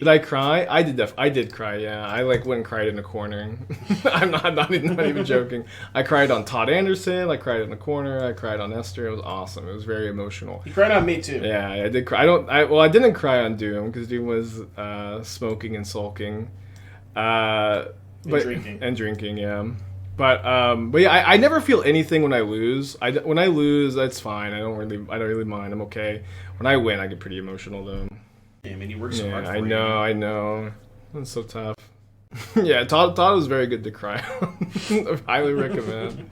Did I cry? I did cry. Yeah, I like went and cried in a corner. I'm not even joking. I cried on Todd Anderson. I cried in the corner. I cried on Esther. It was awesome. It was very emotional. You cried on me too. Yeah, I did cry. I didn't cry on Doom because Doom was smoking and sulking, drinking. Yeah, but yeah, I never feel anything when I lose. When I lose, that's fine. I don't really mind. I'm okay. When I win, I get pretty emotional though. Yeah, I mean, you work so hard for it. I know. It's so tough. Yeah, Todd was very good to cry on. I highly recommend.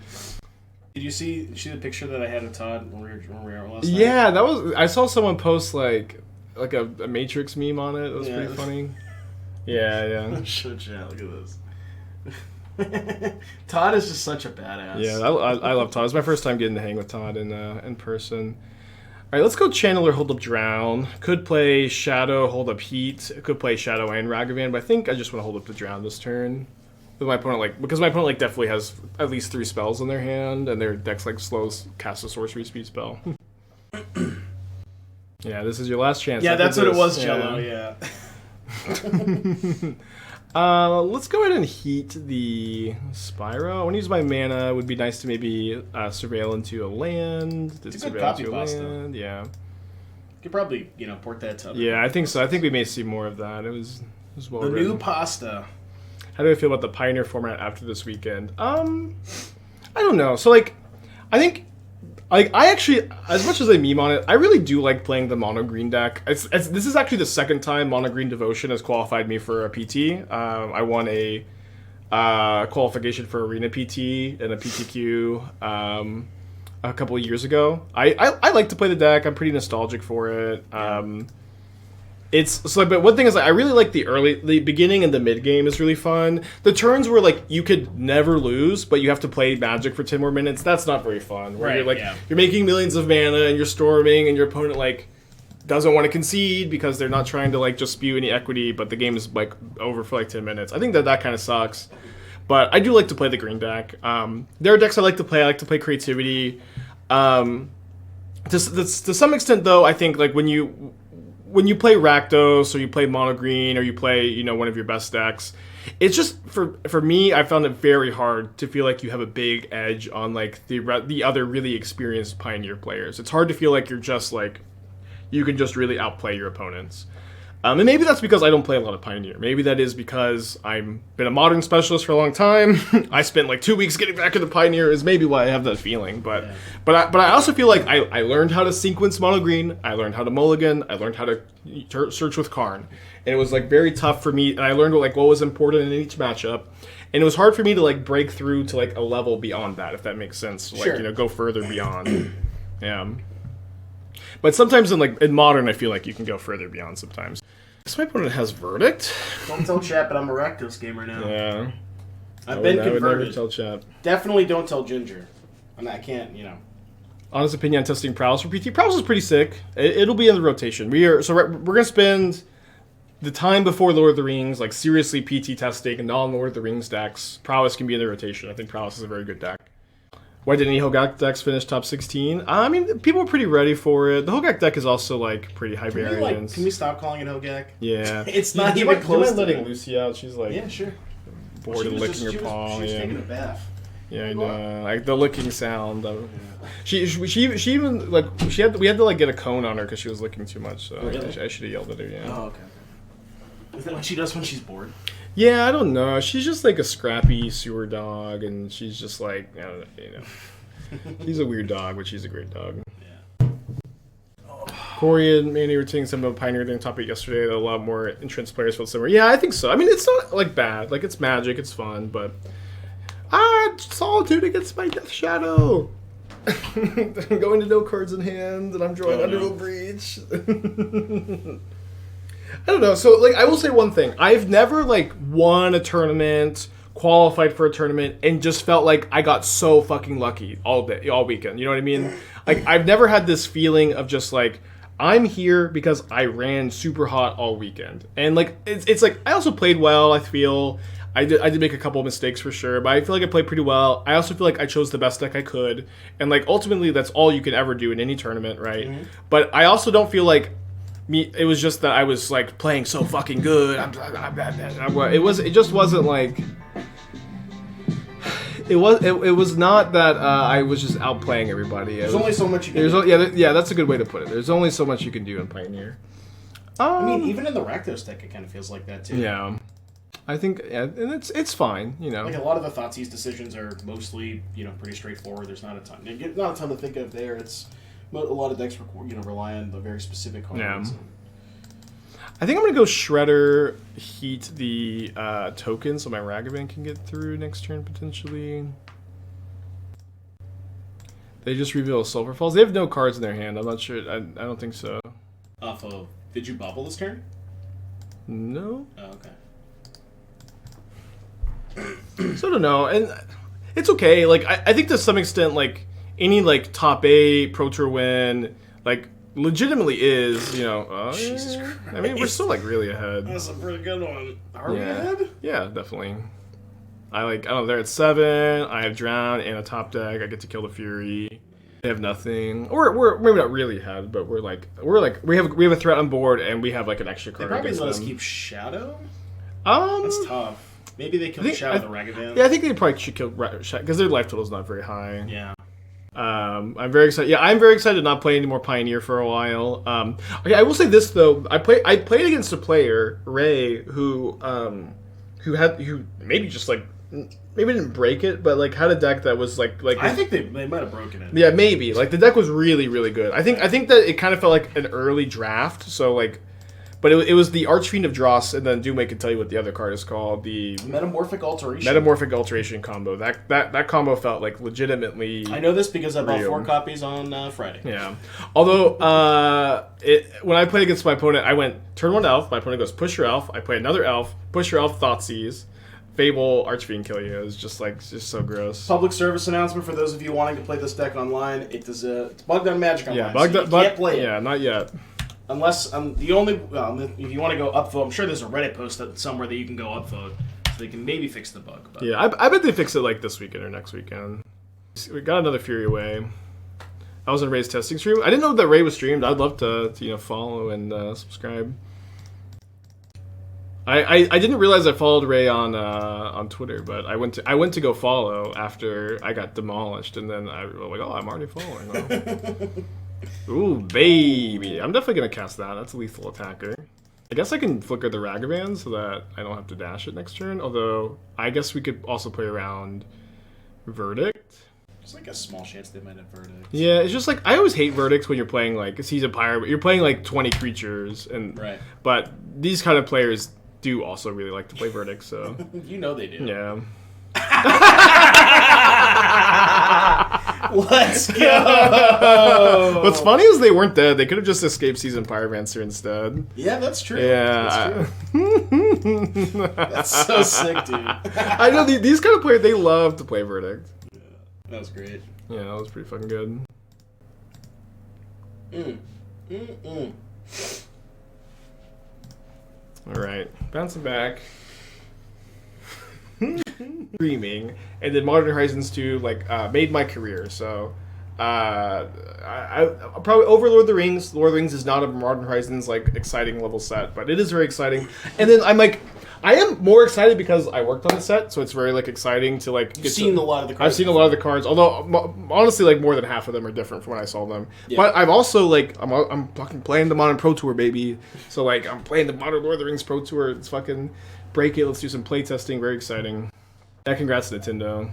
Did you see the picture that I had of Todd when we were last night? Yeah, that was. I saw someone post like a Matrix meme on it. It was pretty funny. Yeah. Show chat. Look at this. Todd is just such a badass. Yeah, I love Todd. It's my first time getting to hang with Todd in person. All right, let's go Channeler, hold up Drown. Could play Shadow, hold up Heat. Could play Shadow and Ragavan, but I think I just want to hold up the Drown this turn. With my opponent, because my opponent definitely has at least 3 spells in their hand, and their deck's slows cast a sorcery speed spell. Yeah, this is your last chance. Yeah, that's what it was, Jello. Yeah. Let's go ahead and heat the Spyro. I want to use my mana. It would be nice to maybe surveil into a land. It's a good copy pasta. Land. Yeah. You could probably, port that to. Yeah, I think so. I think we may see more of that. It was well the written. new pasta. How do I feel about the Pioneer format after this weekend? I don't know. So I think. I actually, as much as I meme on it, I really do like playing the mono green deck. This is actually the second time mono green devotion has qualified me for a PT. I won a qualification for Arena PT and a PTQ a couple of years ago. I like to play the deck. I'm pretty nostalgic for it. But one thing is, I really like the beginning and the mid game is really fun. The turns where you could never lose, but you have to play Magic for 10 more minutes. That's not very fun. Where you're making millions of mana and you're storming, and your opponent doesn't want to concede because they're not trying to just spew any equity, but the game is over for 10 minutes. I think that kind of sucks. But I do like to play the green deck. There are decks I like to play. I like to play creativity. To some extent, though, I think when you play Rakdos or you play Mono Green or you play, one of your best decks, it's just for me, I found it very hard to feel like you have a big edge on the other really experienced Pioneer players. It's hard to feel like you're just you can just really outplay your opponents. And maybe that's because I don't play a lot of Pioneer. Maybe that is because I've been a Modern specialist for a long time. I spent 2 weeks getting back into Pioneer is maybe why I have that feeling. But I also feel like I learned how to sequence Mono Green. I learned how to mulligan. I learned how to search with Karn. And it was very tough for me. And I learned what was important in each matchup. And it was hard for me to break through to a level beyond that, if that makes sense. Sure. Go further beyond. Yeah. But sometimes in Modern, I feel like you can go further beyond sometimes. This my opponent has Verdict. Don't tell chat, but I'm a Rakdos gamer now. Yeah. I've been converted. I would never tell chat. Definitely don't tell Ginger. I can't, Honest opinion on testing Prowess for PT. Prowess is pretty sick. It'll be in the rotation. We're going to spend the time before Lord of the Rings, seriously PT testing non-Lord of the Rings decks. Prowess can be in the rotation. I think Prowess is a very good deck. Why didn't any Hogak decks finish top 16? I mean, people were pretty ready for it. The Hogak deck is also pretty high variance. Can we stop calling it Hogak? Yeah. It's not even close. You mind letting Lucy out? She's yeah, sure. Bored and licking her paw. She was taking a bath. Yeah, I know. Like the licking sound. She even like we had to like get a cone on her because she was licking too much. So Really? I should have yelled at her. Yeah. Oh, okay. Is that what she does when she's bored? Yeah, I don't know. She's just like a scrappy sewer dog, and she's just like I don't know, you know. She's a weird dog, but she's a great dog. Yeah. Corey and Manny were saying something about Pioneer thing topic yesterday that a lot more entrance players felt similar. Yeah, I think so. I mean, it's not like bad. Like it's Magic, it's fun, but Solitude against my Death Shadow. I'm going to no cards in hand, and I'm drawing Underworld Breach. I don't know. So, like, I will say one thing. I've never, like, won a tournament, qualified for a tournament, and just felt like I got so fucking lucky all weekend. You know what I mean? Like, I've never had this feeling of just, like, I'm here because I ran super hot all weekend. And, like, it's like, I also played well, I feel. I did make a couple of mistakes for sure, but I feel like I played pretty well. I also feel like I chose the best deck I could. And, like, ultimately, that's all you can ever do in any tournament, right? Mm-hmm. But I also don't feel like it was just that I was like playing so fucking good. It just wasn't like it was not that I was just outplaying everybody. There's only so much you can do. Yeah, that's a good way to put it. There's only so much you can do in Pioneer. I mean, even in the Rakdos deck, it kind of feels like that too. Yeah, I think, and it's fine. You know, like a lot of the Thoughtseize decisions are mostly pretty straightforward. There's not a ton to think of there. It's a lot of decks rely on the very specific cards. Yeah. I think I'm going to go Shredder, heat the token so my Ragavan can get through next turn, potentially. They just reveal Sulphur Falls. They have no cards in their hand. I'm not sure. I don't think so. Did you bubble this turn? No. Oh, okay. So I don't know. And it's okay. Like, I think to some extent, like, any, like, top 8 Pro Tour win, like, legitimately is, Jesus Christ. I mean, we're still, like, really ahead. That's a pretty good one. Are we ahead? Yeah, definitely. I don't know, they're at 7, I have Drown and a top deck, I get to kill the Fury. They have nothing. Or we're maybe not really ahead, but we have a threat on board and we have, like, an extra card. They probably against let us them. keep Shadow? That's tough. Maybe they killed Shadow the Ragavan. Yeah, I think they probably should kill Shadow, because their life total is not very high. Yeah. I'm very excited. Yeah, I'm very excited to not play any more Pioneer for a while. Okay, I will say this though. I played against a player, Ray, who maybe just like maybe didn't break it, but like had a deck that was like I think they might have broken it. Yeah, maybe. Like the deck was really, really good. I think that it kind of felt like an early draft. So like. But it was the Archfiend of Dross, and then Doomwake can tell you what the other card is called. The Metamorphic Alteration. Metamorphic Alteration combo. That combo felt like legitimately. I know this because I bought 4 copies on Friday. Yeah. Although when I played against my opponent, I went turn 1 elf. My opponent goes push your elf. I play another elf. Push your elf. Thoughtseize. Fable Archfiend kill you. It was just so gross. Public service announcement for those of you wanting to play this deck online. It's bugged on Magic Online. Yeah, so you can't play it. Yeah, not yet. Unless if you want to go upvote, I'm sure there's a Reddit post somewhere that you can go upvote, so they can maybe fix the bug. But. Yeah, I bet they fix it like this weekend or next weekend. We got another Fury away. I was in Ray's testing stream. I didn't know that Ray was streamed. I'd love to follow and subscribe. I didn't realize I followed Ray on Twitter, but I went to go follow after I got demolished, and then I was like, oh, I'm already following. Ooh, baby. I'm definitely going to cast that. That's a lethal attacker. I guess I can flicker the Ragavan so that I don't have to dash it next turn. Although, I guess we could also play around Verdict. There's like a small chance they might have Verdict. Yeah, it's just like, I always hate Verdicts when you're playing like a Seasoned Pyre, but you're playing like 20 creatures. Right. But these kind of players do also really like to play Verdict, so. You know they do. Yeah. Let's go. What's funny is they weren't dead. They could have just escaped Seasoned Pyromancer instead. Yeah, that's true. Yeah, that's true. That's so sick, dude. I know these kind of players. They love to play Verdict. Yeah, that was great. Yeah, that was pretty fucking good. All right, bouncing back. Dreaming, and then Modern Horizons 2 made my career. So I probably over Lord of the Rings. Lord of the Rings is not a Modern Horizons exciting level set, but it is very exciting. And then I'm like, I am more excited because I worked on the set, so it's very like exciting to like. You've seen a lot of the cards. I've seen a lot of the cards, although honestly, like more than half of them are different from when I saw them. Yeah. But I've also like I'm fucking playing the Modern Pro Tour, baby. So like I'm playing the Modern Lord of the Rings Pro Tour. It's fucking break it. Let's do some play testing. Very exciting. Yeah, congrats Nintendo.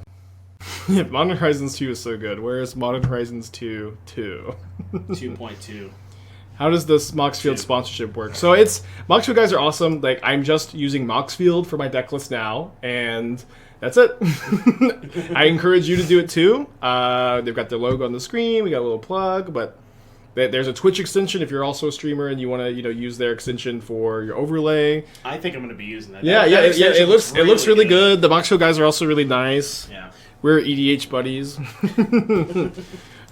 Modern Horizons 2 is so good. Where's Modern Horizons 2 2? 2.2. How does this Moxfield sponsorship work? So it's Moxfield guys are awesome. Like I'm just using Moxfield for my deck list now, and that's it. I encourage you to do it too. They've got their logo on the screen. We got a little plug, but there's a Twitch extension if you're also a streamer and you want to use their extension for your overlay. I think I'm going to be using that. Yeah. It looks really good. The Moxfield guys are also really nice. Yeah. We're EDH buddies.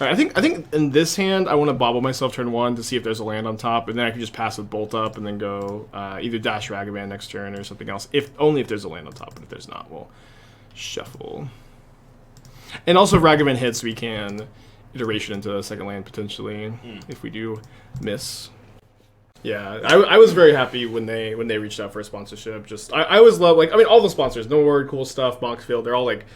All right, I think in this hand I want to bobble myself turn 1 to see if there's a land on top, and then I can just pass with Bolt Up and then go either dash Ragavan next turn or something else. Only if there's a land on top, but if there's not, we'll shuffle. And also if Ragavan hits, we can iteration into a second land potentially if we do miss. Yeah, I was very happy when they reached out for a sponsorship. I always love all the sponsors, No Word, Cool Stuff, Moxfield, they're all like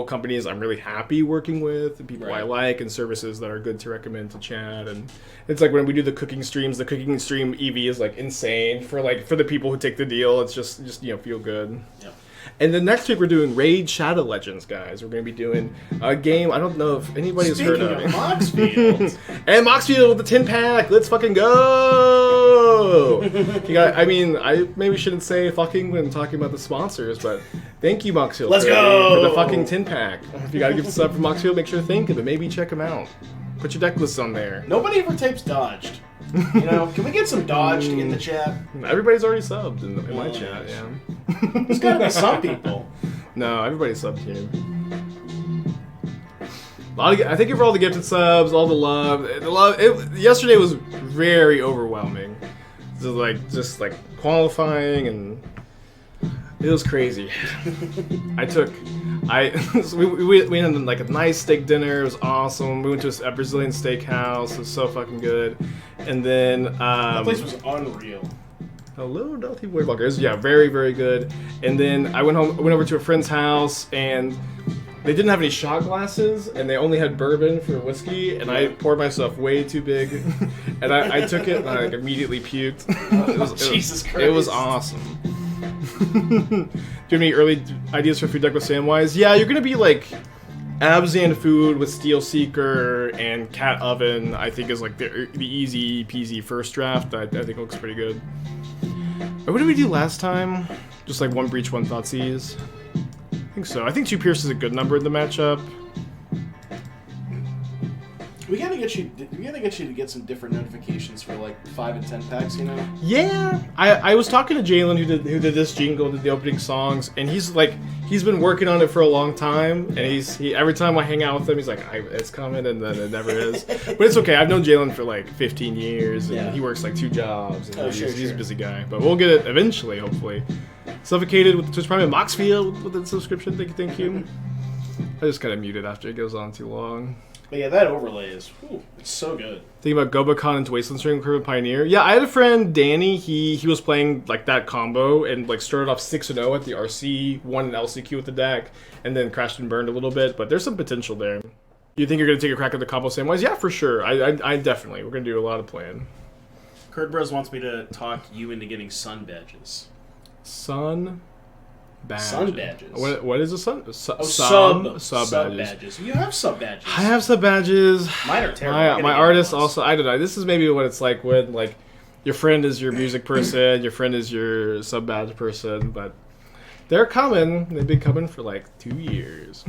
companies I'm really happy working with, and people I like, and services that are good to recommend to chat. And it's like when we do the cooking streams, the cooking stream EV is like insane for the people who take the deal. It's just feel good. Yep. And then next week we're doing Raid Shadow Legends, guys. We're going to be doing a game I don't know if anybody's heard of. Moxfield. And Moxfield with the 10-pack. Let's fucking go! I maybe shouldn't say fucking when talking about the sponsors, but thank you, Moxfield. Let's go! For the fucking 10-pack. If you got to give stuff for Moxfield, make sure to think of it. Maybe check them out. Put your deck lists on there. Nobody ever types dodged. Can we get some dodged in the chat? Everybody's already subbed in my chat, yeah. There's gotta be some people. No, everybody's subbed here. I thank you for all the gifted subs, all the love. Yesterday was very overwhelming. Just qualifying, and it was crazy. We had a nice steak dinner. It was awesome. We went to a Brazilian steakhouse. It was so fucking good. And then that place was unreal. Hello, Dorothy Boybuckers. Yeah, very, very good. And then I went over to a friend's house, and they didn't have any shot glasses, and they only had bourbon for whiskey, and I poured myself way too big, and I took it, and I immediately puked. Jesus Christ. It was awesome. Do you have any early ideas for food deck with Samwise? Yeah, you're going to be Abzan Food with Steel Seeker and Cat Oven, I think is the easy peasy first draft. I think looks pretty good. What did we do last time? Just 1 Breach, 1 Thoughtseize? I think so. I think 2 Pierce is a good number in the matchup. We gotta get you to get some different notifications for 5 and 10 packs, Yeah, I was talking to Jalen who did this jingle, did the opening songs, and he's been working on it for a long time, and he every time I hang out with him, he's like, it's coming, and then it never is. But it's okay. I've known Jalen for 15 years, and he works 2 jobs, and he's a busy guy. But we'll get it eventually, hopefully. Suffocated with the Twitch Prime, and Moxfield with the subscription. Thank you. I just kind of muted after it goes on too long. But yeah, that overlay is, it's so good. Thinking about Gobakon into Wasteland String Curve Pioneer. Yeah, I had a friend, Danny, he was playing that combo and started off 6-0 at the RC, won an LCQ with the deck, and then crashed and burned a little bit, but there's some potential there. You think you're going to take a crack at the combo Samwise? Yeah, for sure. I definitely. We're going to do a lot of playing. Kurt Bros wants me to talk you into getting sun badges. Sun badges. Sun badges. What is a sun? Sub badges. You have sub badges. I have sub badges. Mine are terrible. My artist also. I don't know. This is maybe what it's like when your friend is your music person, your friend is your sub badge person, but they're coming. They've been coming for 2 years.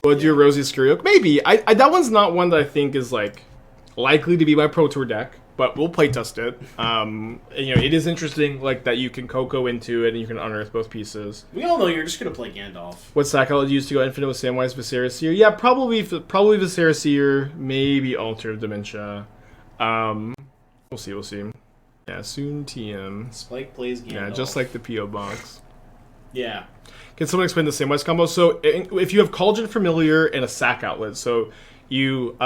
Would do a Rosy Skuriok? Maybe. I that one's not one that I think is likely to be my Pro Tour deck. But we'll playtest it. It is interesting, like, that you can Coco into it and you can unearth both pieces. We all know you're just going to play Gandalf. What sack I would use to go infinite with Samwise Viserys Seer? Yeah, probably Viserys Seer, maybe Altar of Dementia. We'll see. Yeah, soon TM. Spike plays Gandalf. Yeah, just like the P.O. box. Yeah. Can someone explain the Samwise combo? So if you have Cauldron Familiar and a sack outlet, so you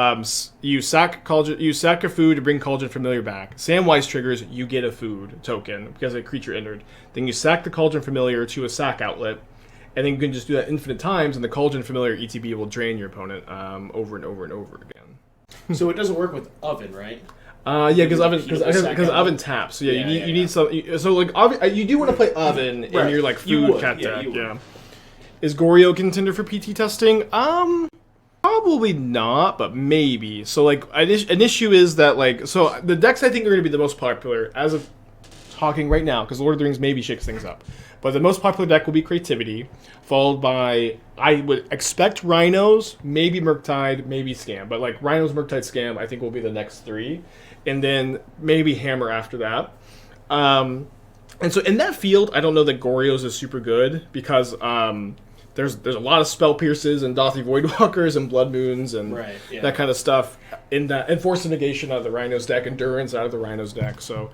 sack a food to bring Cauldron Familiar back. Samwise triggers, you get a food token because a creature entered. Then you sack the Cauldron Familiar to a sack outlet, and then you can just do that infinite times, and the Cauldron Familiar ETB will drain your opponent over and over and over again. So it doesn't work with Oven, right? Yeah, because Oven taps. So yeah, you need some. So like you do want to play Oven in your like food cat deck. Yeah. Is Goryo a contender for PT testing? Probably not, but maybe. So like an issue is that like so the decks I think are going to be the most popular as of talking right now because Lord of the Rings maybe shakes things up. But the most popular deck will be Creativity, followed by, I would expect Rhinos, maybe Murktide, maybe Scam. But like Rhinos, Murktide, Scam, I think will be the next three. And then maybe Hammer after that. And so in that field, I don't know that Goryo's is super good because there's a lot of Spell Pierces and Dothy Voidwalkers and Blood Moons and that kind of stuff in that. And Force of Negation out of the Rhinos deck, Endurance out of the Rhinos deck. So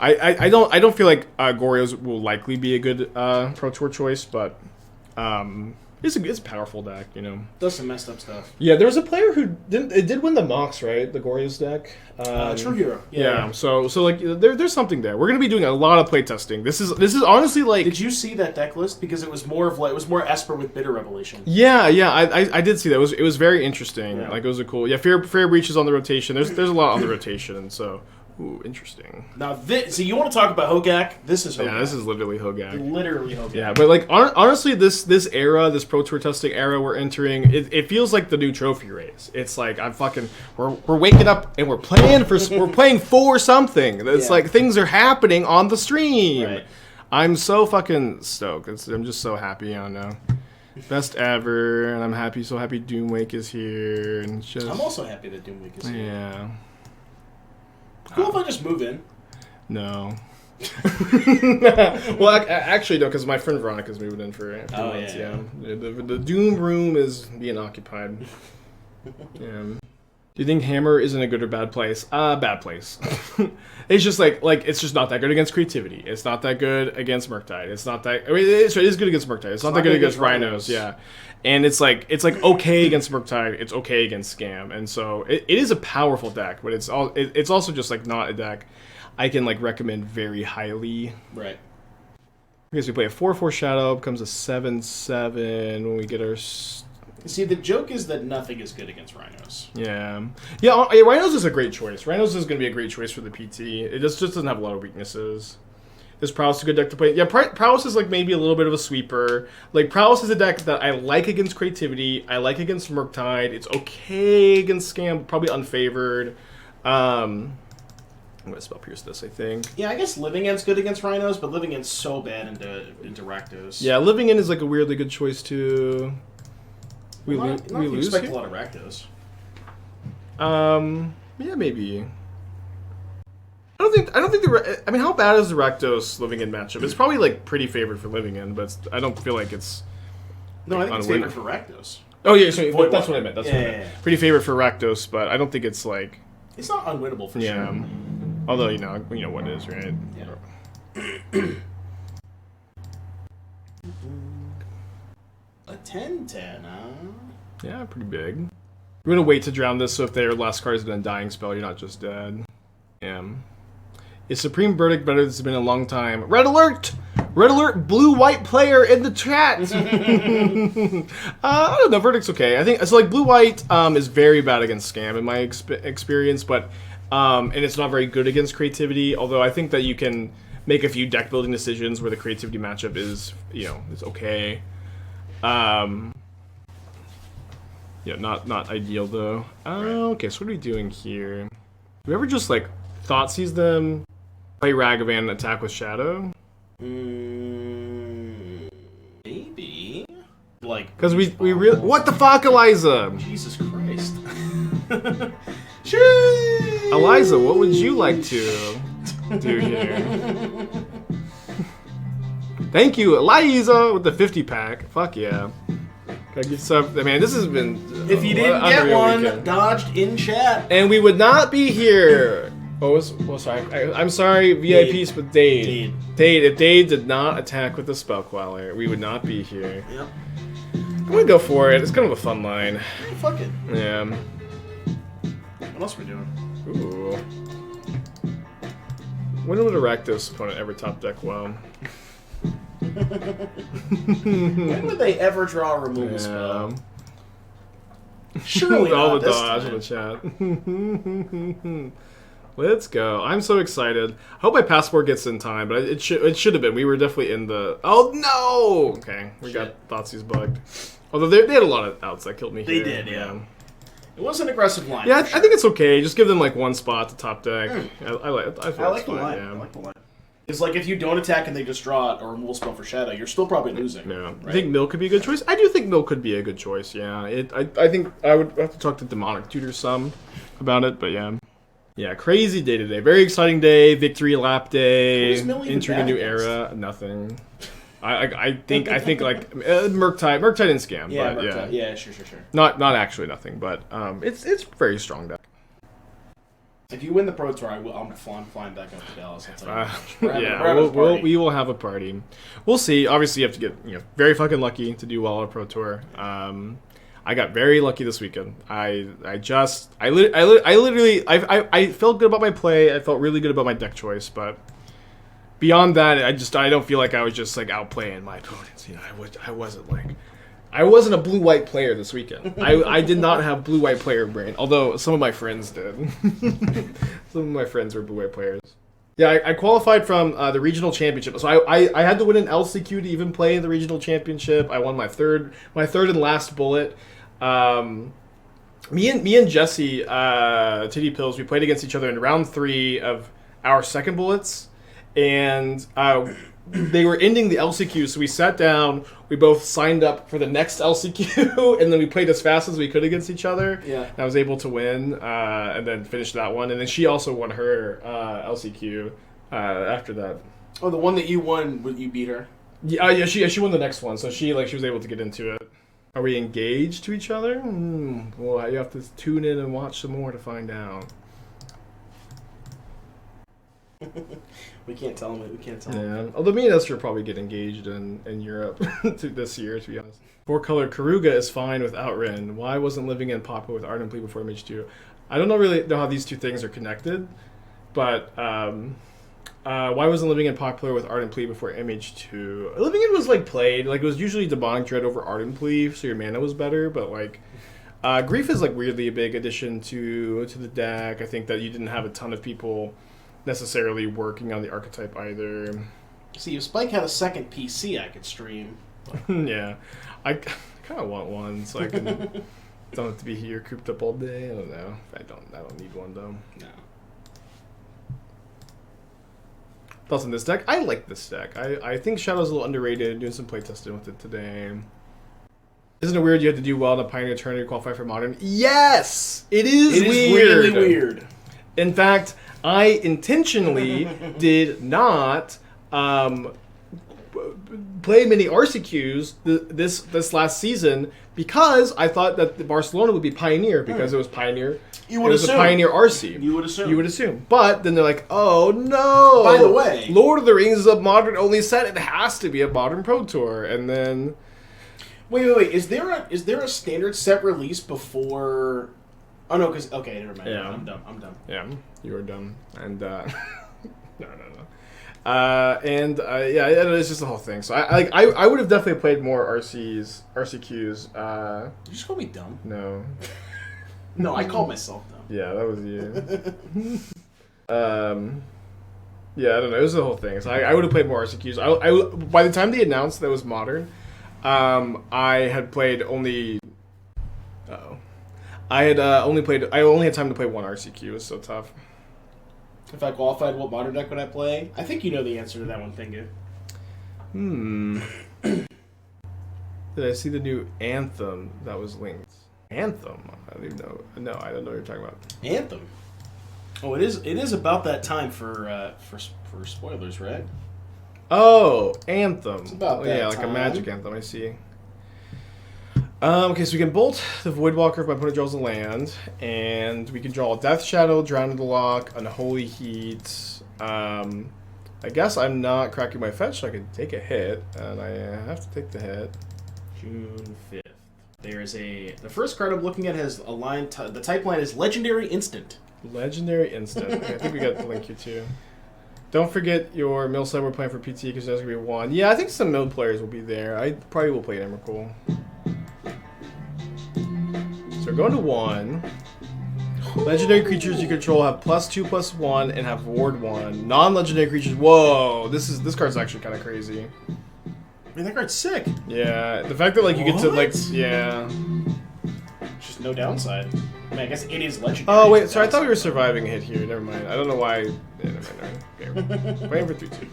I don't feel like Goryo's will likely be a good Pro Tour choice, but it's a powerful deck, you know. Does some messed up stuff. Yeah, there was a player who did win the Mox, right? The Goryo's deck. True Hero. Yeah. So like there's something there. We're gonna be doing a lot of play testing. This is honestly like. Did you see that deck list? Because it was more Esper with Bitter Revelation. Yeah. I did see that. It was very interesting. Yeah. Like it was a cool. Yeah, Fair Breach is on the rotation. There's a lot on the rotation, so. Ooh, interesting. Now, so you want to talk about Hogak? This is Hogak. Yeah, this is literally Hogak. Literally Hogak. Yeah, but like honestly, this era, this Pro Tour testing era we're entering, it feels like the new trophy race. It's like we're waking up and we're playing for something. It's like things are happening on the stream. Right. I'm so fucking stoked. I'm just so happy. I don't know. Best ever, and I'm so happy Doomwake is here. And I'm also happy that Doomwake is here. Yeah. Cool if I just move in. No. Well, actually, no, because my friend Veronica's moving in for a few months. Yeah. The Doom room is being occupied. Yeah. Do you think Hammer is in a good or bad place? Bad place. It's just like it's just not that good against Creativity. It's not that good against Murktide. It's not that. I mean, it is good against Murktide. It's not that good against Rhinos. Yeah. And it's like okay against Murktide, it's okay against Scam, and so it is a powerful deck, but it's also just like not a deck I can like recommend very highly. Right. Because we play a 4/4 Shadow, becomes a 7/7 when we get our. See, the joke is that nothing is good against Rhinos. Yeah, Rhinos is a great choice. Rhinos is going to be a great choice for the PT. It just doesn't have a lot of weaknesses. Is Prowess a good deck to play? Yeah, Prowess is like maybe a little bit of a sweeper. Like Prowess is a deck that I like against Creativity. I like against Murktide. It's okay against Scam, probably unfavored. I'm gonna Spell Pierce this, I think. Yeah, I guess Living End's good against Rhinos, but Living End's so bad into Rakdos. Yeah, Living End is like a weirdly good choice too. We lose. Expect a lot of Rakdos. Yeah, maybe. I don't think I mean, how bad is the Rakdos Living End matchup? It's probably like pretty favored for Living End, but I don't feel like it's. No, I think it's favored for Rakdos. Oh yeah, sorry, that's what I meant. That's what I meant. Yeah. Pretty favored for Rakdos, but I don't think it's like. It's not unwinnable for sure. Although you know what it is, right? Yeah. A 10/10, huh? Yeah, pretty big. We're gonna wait to drown this, so if there are less cards than a Dying Spell, you're not just dead. Yeah. Is Supreme Verdict better? This has been a long time. Red alert! Red alert! Blue-white player in the chat. I don't know. Verdict's okay. I think so. Like blue-white is very bad against Scam in my experience, but and it's not very good against Creativity. Although I think that you can make a few deck building decisions where the Creativity matchup is it's okay. Yeah, not ideal though. Okay, so what are we doing here? Do we ever just like thought seize them, play Ragavan, and attack with Shadow? Maybe. Like because we really what the fuck, Eliza? Jesus Christ. Eliza, what would you like to do here? Thank you, Eliza, with the 50-pack. Fuck yeah. Gotta get some. I mean, this has been. If you didn't get one, weekend. Dodged in chat. And we would not be here. Sorry. I'm sorry, VIPs, but Dade. If Dade did not attack with the Spell Queller, we would not be here. Yep. I'm gonna go for it. It's kind of a fun line. Fuck it. Yeah. What else are we doing? Ooh. When would a Rakdos opponent ever top deck well? When would they ever draw a removal spell? Surely all not the this dodge time. in the chat. Let's go. I'm so excited. I hope my passport gets in time, but it should have been. We were definitely in the... Oh, no! Okay, we got Thoughtseize bugged. Although they had a lot of outs that killed me They here. did, yeah. It was an aggressive line. Yeah, for I think it's okay. Just give them like one spot to top deck. I like I like the line. Yeah. I like the line. It's like if you don't attack and they just draw it or removal spell for Shadow, you're still probably losing. Yeah. Right? I think Mill could be a good choice. I do think Mill could be a good choice, yeah. I think I would have to talk to Demonic Tutor some about it, but yeah. Yeah, crazy day today. Very exciting day. Victory lap day. What is Mill even Entering a new bad against? era. Nothing. I think like Murktide and Scam. Yeah, but Murktide. yeah. Yeah, sure. Not actually nothing, but it's very strong deck. If you win the Pro Tour, I'm flying back up to Dallas. I'll tell you that much. Yeah, We're having a party. we will have a party. We'll see. Obviously, you have to get very fucking lucky to do well on a Pro Tour. I got very lucky this weekend. I literally felt good about my play. I felt really good about my deck choice, but beyond that, I don't feel like I was just like outplaying my opponents. I wasn't a blue-white player this weekend. I did not have blue-white player brain, although some of my friends did. Some of my friends were blue-white players. Yeah, I qualified from the regional championship, so I had to win an LCQ to even play in the regional championship. I won my third and last bullet. Me and Jesse, Titty Pills, we played against each other in round 3 of our second bullets, and they were ending the LCQ, so we sat down, we both signed up for the next LCQ, and then we played as fast as we could against each other. Yeah. And I was able to win, and then finish that one, and then she also won her LCQ after that. Oh, the one that you won, you beat her? Yeah, she won the next one, so she was able to get into it. Are we engaged to each other? Well, you have to tune in and watch some more to find out. We can't tell them. We can't tell them. Yeah. Although me and Esther will probably get engaged in Europe this year, to be honest. 4-color Karuga is fine with Outrin. Why wasn't living in Papa with Ardent Plea before MH2? I don't really know how these two things are connected, but why wasn't living in popular with Ardent Plea before MH2? Living in was played. It was usually Demonic Dread over Ardent Plea, so your mana was better, but Grief is weirdly a big addition to the deck. I think that you didn't have a ton of people necessarily working on the archetype either. See, if Spike had a second PC, I could stream. Yeah, I kind of want one so I can don't have to be here cooped up all day. I don't know. I don't need one though. No. Thoughts on this deck? I like this deck. I think Shadow's a little underrated. Doing some playtesting with it today. Isn't it weird you had to do well in a Pioneer tournament to qualify for Modern? Yes! It is weird. Really weird. In fact, I intentionally did not play many RCQs this last season because I thought that Barcelona would be Pioneer because it was Pioneer. You would assume. It was a Pioneer RC. You would assume. You would assume. But then they're like, oh no! By the way, Lord of the Rings is a Modern only set. It has to be a Modern Pro Tour. And then... Wait. Is there a standard set release before... Oh, no, because... Okay, never mind. Yeah. I'm dumb. Yeah, you were dumb. And, no. Yeah, it's just the whole thing. So I would have definitely played more RCQs. Did you just call me dumb? No. No, I called myself dumb. Yeah, that was you. Yeah, I don't know. It was the whole thing. So I would have played more RCQs. By the time they announced that it was Modern, I had played only... I only had time to play one RCQ. It was so tough. If I qualified, what Modern deck would I play? I think you know the answer to that one, Thingu. Did I see the new Anthem that was linked? Anthem? I don't even know. No, I don't know what you're talking about. Anthem? Oh, it is about that time for spoilers, right? Oh, Anthem. It's about that like time. a Magic Anthem, I see. Okay, so we can bolt the Voidwalker if my opponent draws a land, and we can draw a Death Shadow, Drown in the Lock, Unholy Heat. I guess I'm not cracking my fetch, so I can take a hit, and I have to take the hit. June 5th. There's the first card I'm looking at has a line. The type line is Legendary Instant. Legendary Instant. Okay, I think we got the link here too. Don't forget your mill side we're playing for PT because there's gonna be one. Yeah, I think some mill players will be there. I probably will play Emrakul. So we're going to 1. Legendary creatures you control have +2/+1 and have ward 1. Non-legendary creatures. Whoa, this card's actually kind of crazy. Man, that card's sick. Yeah, the fact that like you get to like Just no downside. I mean, I guess it is legendary. Oh wait, sorry, I thought we were surviving a hit here. Never mind. I don't know why. Yeah, never mind. Okay, waiting for 3/2.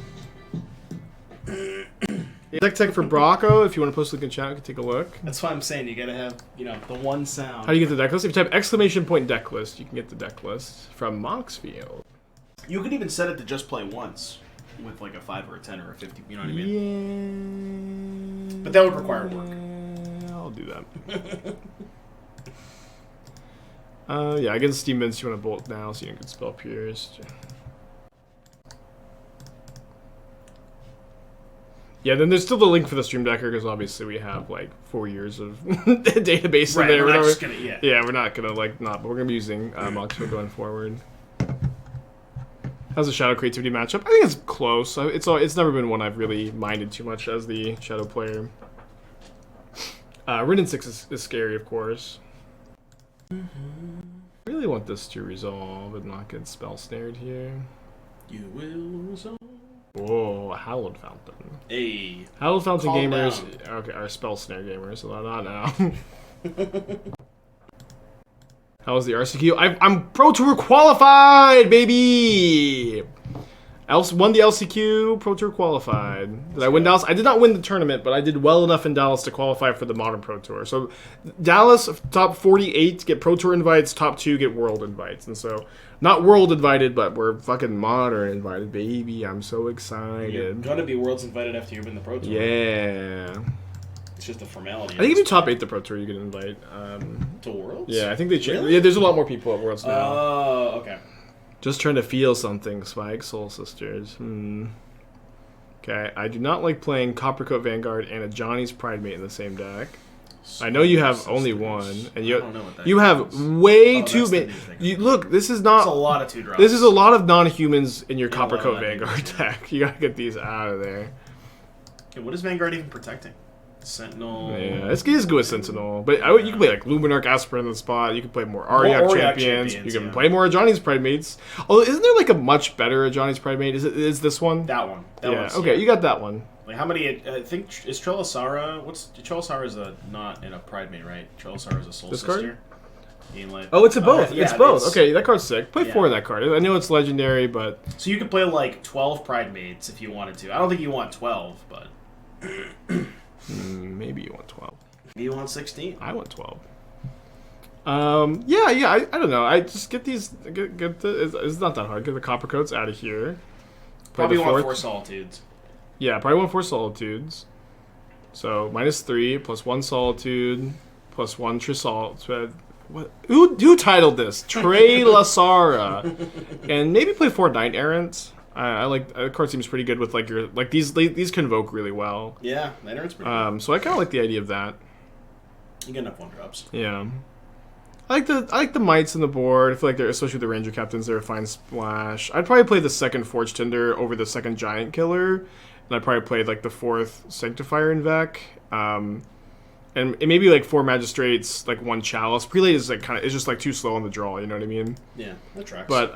Tech for Bracco. If you want to post a link in chat, you can take a look. That's why I'm saying you gotta have, the one sound. How do you get the deck list? If you type !point deck list, you can get the deck list from Moxfield. You could even set it to just play once with like a 5 or a 10 or a 50. You know what I mean? Yeah. But that would require work. I'll do that. Yeah, against Steam Mints, you want to bolt now so you can spell Pierced. Yeah, then there's still the link for the Stream Decker because obviously we have like 4 years of database in there. We're not just gonna, we're not gonna like not, but we're gonna be using Moxfield going forward. How's the Shadow Creativity matchup? I think it's close. It's never been one I've really minded too much as the Shadow player. Ridden 6 is scary, of course. I really want this to resolve and not get spell snared here. You will resolve. Whoa, Hallowed Fountain. Hey. Hallowed Fountain Calm gamers. down. Okay, are spell snare gamers, so not now. How's the RCQ? I'm Pro Tour qualified, baby! Won the LCQ, Pro Tour qualified. Did I win Dallas? I did not win the tournament, but I did well enough in Dallas to qualify for the Modern Pro Tour. So Dallas, top 48 get Pro Tour invites, top 2 get World invites. And so, not World invited, but we're fucking Modern invited, baby. I'm so excited. You're gonna be Worlds invited after you win the Pro Tour. Yeah. It's just a formality. I think if you top 8 the Pro Tour, you can invite. To Worlds? Yeah, I think they changed. Really? Yeah, there's a lot more people at Worlds now. Oh, okay. Just trying to feel something, Spike, Soul Sisters. Okay, I do not like playing Coppercoat Vanguard and a Johnny's Pridemate in the same deck. I know you have only one, and you have way too many. Look, this is not. It's a lot of 2-drops. This is a lot of non-humans in your Coppercoat Vanguard deck. You gotta get these out of there. Okay, what is Vanguard even protecting? Sentinel. Yeah, it's good with Sentinel, but you can play like Luminarch Aspirant in the spot. You can play more Auriok champions. You can play more Johnny's Pridemates. Although, isn't there like a much better Johnny's Pridemate? Is this one? That one. Okay, you got that one. Like how many? I think is Trelisara. Trelisara is not in a Pridemate, right? Trelisara is a Soul Sister. Oh, it's a both. Yeah, it's both. Okay, that card's sick. Play 4 of that card. I know it's legendary, but so you could play like 12 Pridemates if you wanted to. I don't think you want 12, but. Maybe you want 12. Maybe you want 16. I want 12. I don't know. I just get these. It's not that hard. Get the Coppercoats out of here. Probably want 4 Solitudes. Yeah, probably want 4 Solitudes. So -3 +1 Solitude +1 Trisol. What? Who titled this? Trelisara. And maybe play 4 Knight Errants. I like the card seems pretty good with like these convoke really well. Yeah, Knight Errant's pretty good. So I kind of like the idea of that. You get enough 1-drops. Yeah. I like the mites in the board. I feel like they're, especially with the Ranger Captains, they're a fine splash. I'd probably play the second Forge Tinder over the second Giant Killer, and I'd probably play like the 4th Sanctifier in Vec. And it may be like 4 Magistrates, like 1 Chalice. Prelate is like it's just like too slow on the draw. You know what I mean? Yeah, that tracks. But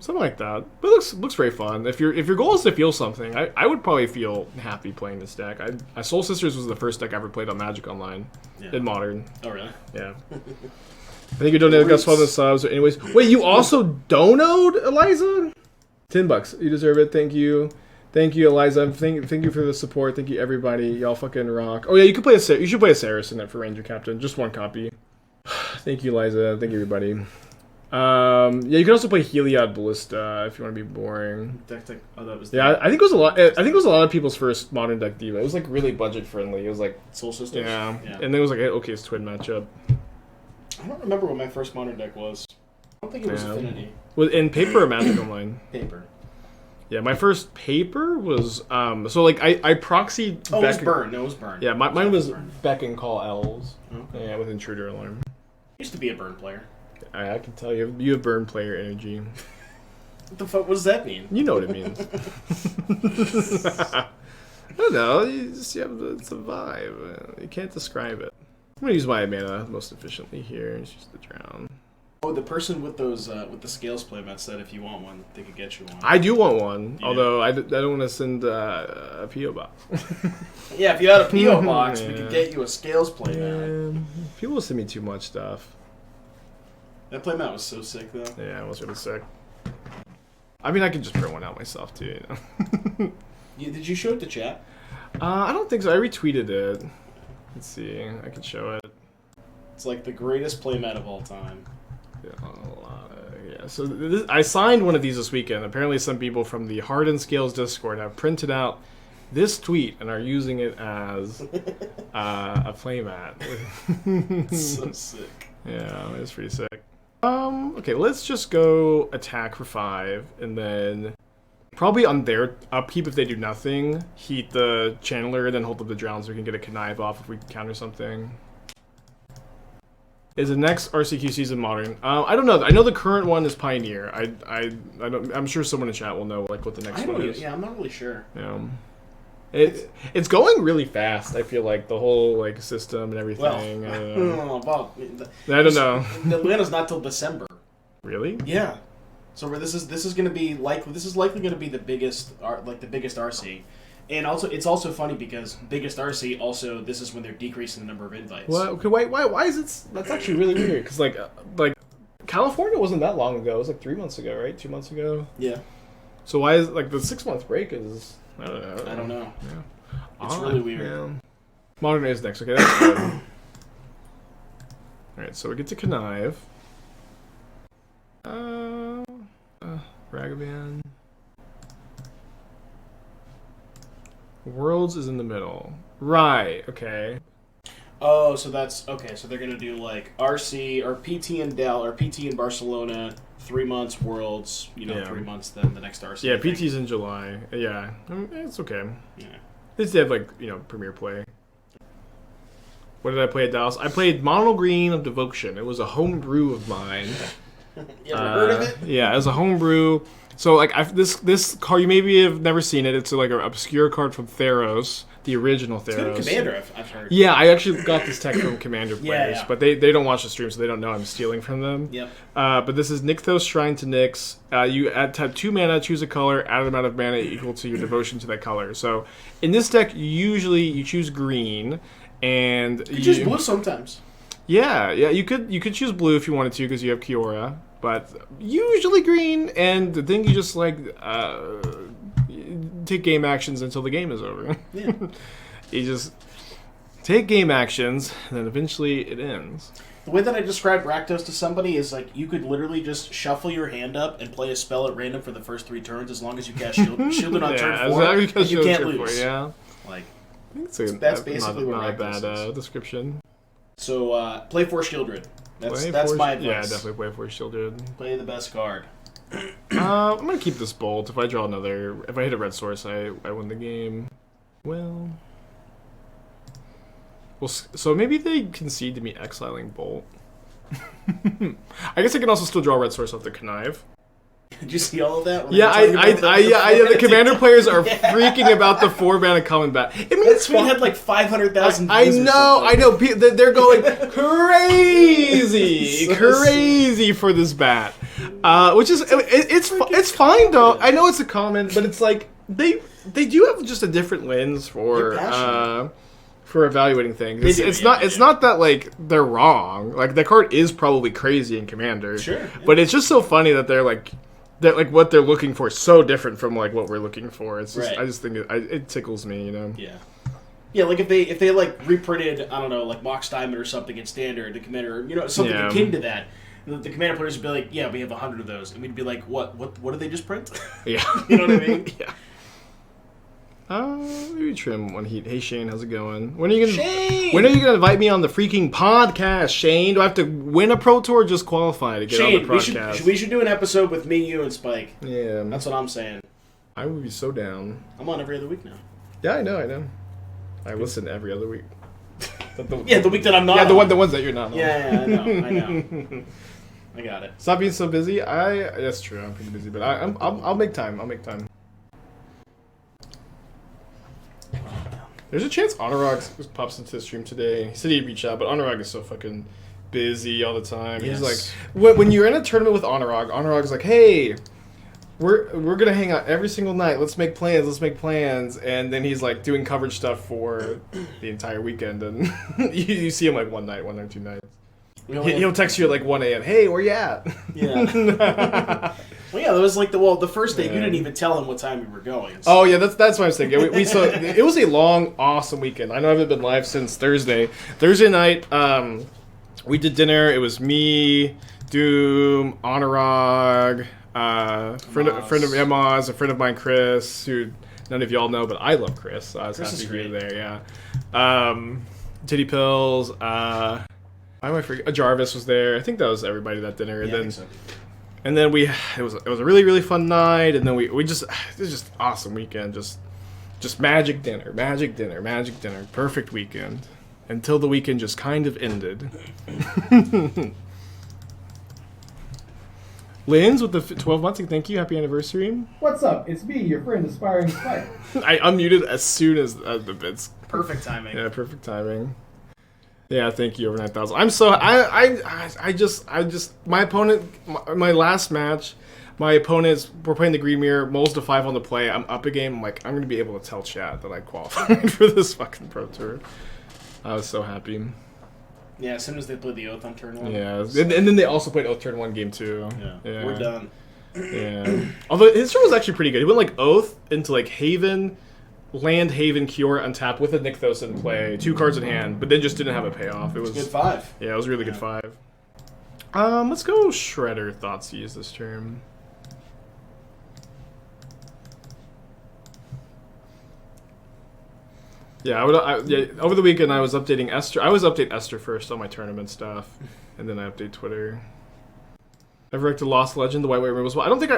something like that. But it looks very fun. If your goal is to feel something, I would probably feel happy playing this deck. Soul Sisters was the first deck I ever played on Magic Online in Modern. Oh really? Yeah. I think you donated got 12 subs. Anyways, wait, you also donoed, Eliza? $10. You deserve it. Thank you. Thank you, Eliza. Thank you for the support. Thank you, everybody. Y'all fucking rock. Oh yeah, you should play a Saracen for Ranger Captain. Just 1 copy. Thank you, Eliza. Thank you, everybody. Yeah, you can also play Heliod Ballista if you want to be boring. I think it was a lot. I think it was a lot of people's first Modern deck diva. It was like really budget friendly. It was like Soul Sisters. Yeah, and then it was like okay, it's twin matchup. I don't remember what my first Modern deck was. I don't think it was Affinity. In paper or Magic Online? Paper. Yeah, my first paper was so like I proxied. Oh, it was Burn. No, it was Burn. Yeah, mine was Beck and Call Elves. Okay. Yeah, with Intruder Alarm. Used to be a Burn player. I can tell you have Burn player energy. What the fuck? What does that mean? You know what it means. I don't know. You have it's a vibe. You can't describe it. I'm gonna use my mana most efficiently here. It's just the drown. Oh, the person with those with the scales playmat said if you want one, they could get you one. I do want one, Yeah. although I don't want to send a PO box. Yeah, if you had a PO box, we could get you a scales playmat. People send me too much stuff. That playmat was so sick, though. Yeah, it was really sick. I mean, I could just print one out myself too. You know. Did you show it to chat? I don't think so. I retweeted it. Let's see. I can show it. It's like the greatest playmat of all time. Yeah, so I signed one of these this weekend. Apparently some people from the Hard and Scales Discord have printed out this tweet and are using it as a playmat. So sick. Yeah, it's pretty sick. Okay, let's just go attack for 5, and then probably on their upkeep, if they do nothing, heat the Channeler, and then hold up the Drown so we can get a Connive off if we counter something. Is the next RCQ season Modern? I don't know. I know the current one is Pioneer. I don't. I'm sure someone in chat will know like what the next one is. Yeah, I'm not really sure. Yeah. It's going really fast. I feel like the whole like system and everything. Well, I don't know. Atlanta's not till December. Really? Yeah. So this is going to be likely going to be the biggest RC. And also, it's also funny because biggest RC also this is when they're decreasing the number of invites. What? Okay, why is it? That's actually really weird because like California wasn't that long ago. It was like 3 months ago, right? 2 months ago. Yeah. So why is like the 6 month break is? I don't know. Yeah. It's really weird. Yeah. Modern is next. Okay, that's good. All right, so we get to Connive. Ragavan. Worlds is in the middle. Right, okay. Oh, so that's okay. So they're gonna do like RC or PT in Dell or PT in Barcelona, 3 months Worlds. 3 months then the next RC. Yeah, PT's in July. Yeah, it's okay. Yeah. They have like Premier Play. What did I play at Dallas? I played Mono Green of Devotion. It was a homebrew of mine. You ever heard of it? Yeah, as a homebrew. So like this card, you maybe have never seen it. It's like an obscure card from Theros, the original Theros. It's good at Commander, I've heard. Yeah, I actually got this tech from Commander players, yeah. but they don't watch the stream, so they don't know I'm stealing from them. Yep. But this is Nykthos Shrine to Nyx. You have 2 mana, choose a color, add an amount of mana equal to your devotion to that color. So in this deck, usually you choose green, and you choose blue sometimes. Yeah, you could choose blue if you wanted to because you have Kiora, but usually green. And the thing you just like take game actions until the game is over. Yeah, you just take game actions, and then eventually it ends. The way that I described Rakdos to somebody is like you could literally just shuffle your hand up and play a spell at random for the first 3 turns as long as you cast Shielded on turn 4, and you can't lose. Yeah, like that's basically not what a bad Rakdos is. description. So play 4 Shieldred. That's my advice. Yeah, definitely play 4 Shieldred. Play the best card. I'm gonna keep this Bolt. If I draw another, if I hit a red source, I win the game. Well, so maybe they concede to me exiling Bolt. I guess I can also still draw a red source off the Connive. Did you see all of that? Yeah, the Commander players are freaking about the 4 mana combat. It means we had like 500,000. I know. They're going crazy for this bat, which is it's fine though. I know it's a common, but it's like they do have just a different lens for evaluating things. It's not that like they're wrong. Like the card is probably crazy in Commander, sure, yeah. But it's just so funny that they're like what they're looking for is so different from like what we're looking for. It's just I just think it tickles me, Yeah. Yeah, like if they like reprinted, I don't know, like Mox Diamond or something in Standard, the Commander, something akin to that. The Commander players would be like, yeah, we have 100 of those, and we'd be like, what did they just print? Yeah. You know what I mean? Yeah. Maybe trim one heat. Hey Shane, how's it going? When are you gonna invite me on the freaking podcast, Shane? Do I have to win a Pro Tour or just qualify to get on the podcast? We should do an episode with me, you, and Spike. Yeah. That's what I'm saying. I would be so down. I'm on every other week now. Yeah, I know. I listen every other week. Yeah, the week that I'm not. Yeah, the ones that you're not on. Yeah, I know. I got it. Stop being so busy. That's true. I'm pretty busy, but I'll make time. There's a chance Honorog pops into the stream today. He said he'd reach out, but Honorog is so fucking busy all the time. Yes. He's like, when you're in a tournament with Honorog's like, hey, we're gonna hang out every single night. Let's make plans. And then he's like doing coverage stuff for the entire weekend, and you see him like one night, 1 or 2 nights. He'll text you at like 1 a.m. Hey, where you at? Yeah. Well, yeah, that was like the first day. You didn't even tell him what time we were going. So. Oh yeah, that's what I was thinking. We saw it was a long, awesome weekend. I know I haven't been live since Thursday. Thursday night, we did dinner. It was me, Doom, Honorog, friend of Emma's, a friend of mine, Chris, who none of y'all know, but I love Chris. So I was happy to be there. Yeah. Titty Pills. Why am I forgetting? Jarvis was there. I think that was everybody that dinner. And yeah, then, I think so. And then it was a really, really fun night. And then it was just awesome weekend. Just magic dinner. Perfect weekend. Until the weekend just kind of ended. Linz with the 12 months. Thank you. Happy anniversary. What's up? It's me, your friend, Aspiring Spike. I unmuted as soon as the bits. Perfect timing. Yeah, perfect timing. Yeah, thank you, over 9,000. I'm so I just my opponent, my last match, my opponents were playing the Green Mirror, moles to 5 on the play. I'm up a game. I'm like, I'm gonna be able to tell chat that I qualified for this fucking pro tour. I was so happy. Yeah, as soon as they played the Oath on turn 1. Yeah, and then they also played Oath turn 1 game 2. Yeah, we're done. Yeah. Although his turn was actually pretty good. He went like Oath into like Haven. Land, Haven, Kiora untap with a Nykthos in play, 2 cards in hand, but then just didn't have a payoff. It was good 5. Yeah, it was a really good 5. Let's go Shredder. Thoughtseize this turn. Yeah, over the weekend I was updating Esther. I always update Esther first on my tournament stuff, and then I update Twitter. Ever react to Lost Legend, the White Removal Spell? I don't think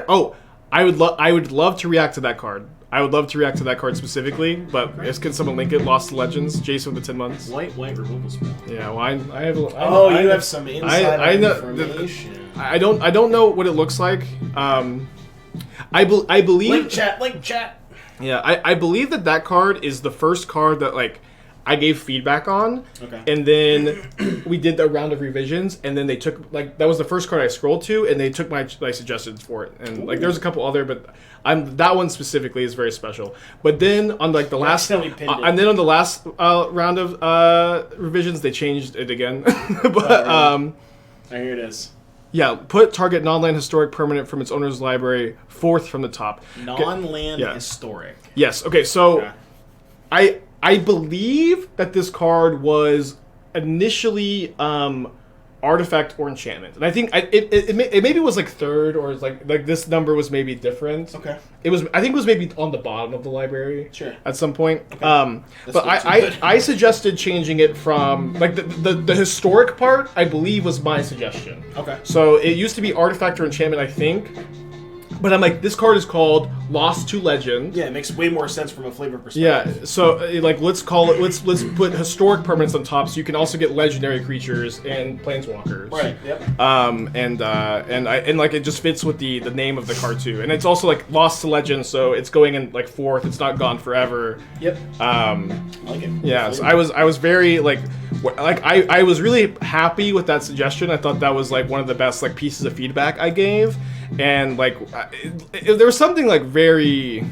I would love to react to that card. I would love to react to that card specifically, but can someone link it? Lost Legends, Jason with the 10 months. White removal spell. Yeah, well, I have. You have some inside information. I don't know what it looks like. I believe. Link chat. Yeah, I believe that card is the first card that like I gave feedback on. Okay. And then we did a round of revisions, and then they took that was the first card I scrolled to, and they took my suggestions for it. And like there's a couple other, but that one specifically is very special. But then on like the last and then on the last round of revisions, they changed it again. But here it is. Yeah, put target non-land historic permanent from its owner's library 4th from the top. Non-land historic. Yes. Okay. So, I believe that this card was initially artifact or enchantment, and I think it maybe was like 3rd, or like this number was maybe different. Okay. I think it was maybe on the bottom of the library. Sure. At some point. Okay. But I suggested changing it from like the historic part. I believe was my suggestion. Okay. So it used to be artifact or enchantment, I think. But I'm like, this card is called Lost to Legend. Yeah, it makes way more sense from a flavor perspective. Yeah, so like let's put historic permanents on top, so you can also get legendary creatures and planeswalkers. Right. Yep. And like it just fits with the name of the card too, and it's also like Lost to Legend, so it's going in like 4th. It's not gone forever. Yep. I like it. Yeah, so I was very I was really happy with that suggestion. I thought that was like one of the best like pieces of feedback I gave. And like there was something like very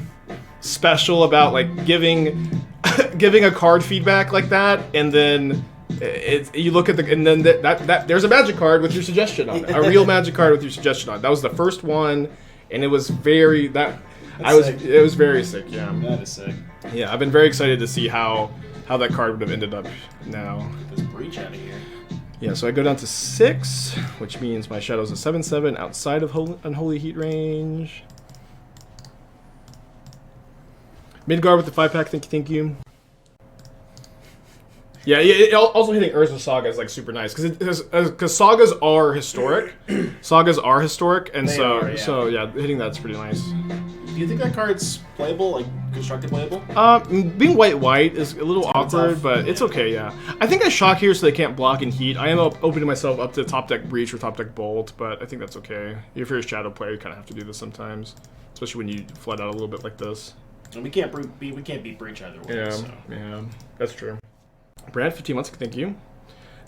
special about like giving a card feedback like that, and then you look at and then that there's a magic card with your suggestion on it, a real magic card with your suggestion on it. That was the first one, and it was very it was very sick. Yeah, that is sick. Yeah, I've been very excited to see how that card would have ended up now. Get this breach out of here. Yeah, so I go down to 6, which means my Shadow's a 7/7 outside of Unholy Heat range. Midgard with the 5-pack, thank you. Yeah, also hitting Urza Saga is like super nice because sagas are historic. Sagas are historic, and so hitting that's pretty nice. Do you think that card's playable, like constructed playable? Being white is a little awkward, tough. but it's okay, yeah. I think I shock here so they can't block and heat. I am opening myself up to top deck Breach or top deck Bolt, but I think that's okay. If you're a Shadow player, you kind of have to do this sometimes, especially when you flood out a little bit like this. And we can't beat Breach either way. Yeah, so. yeah, that's true. Brad, 15 months, thank you.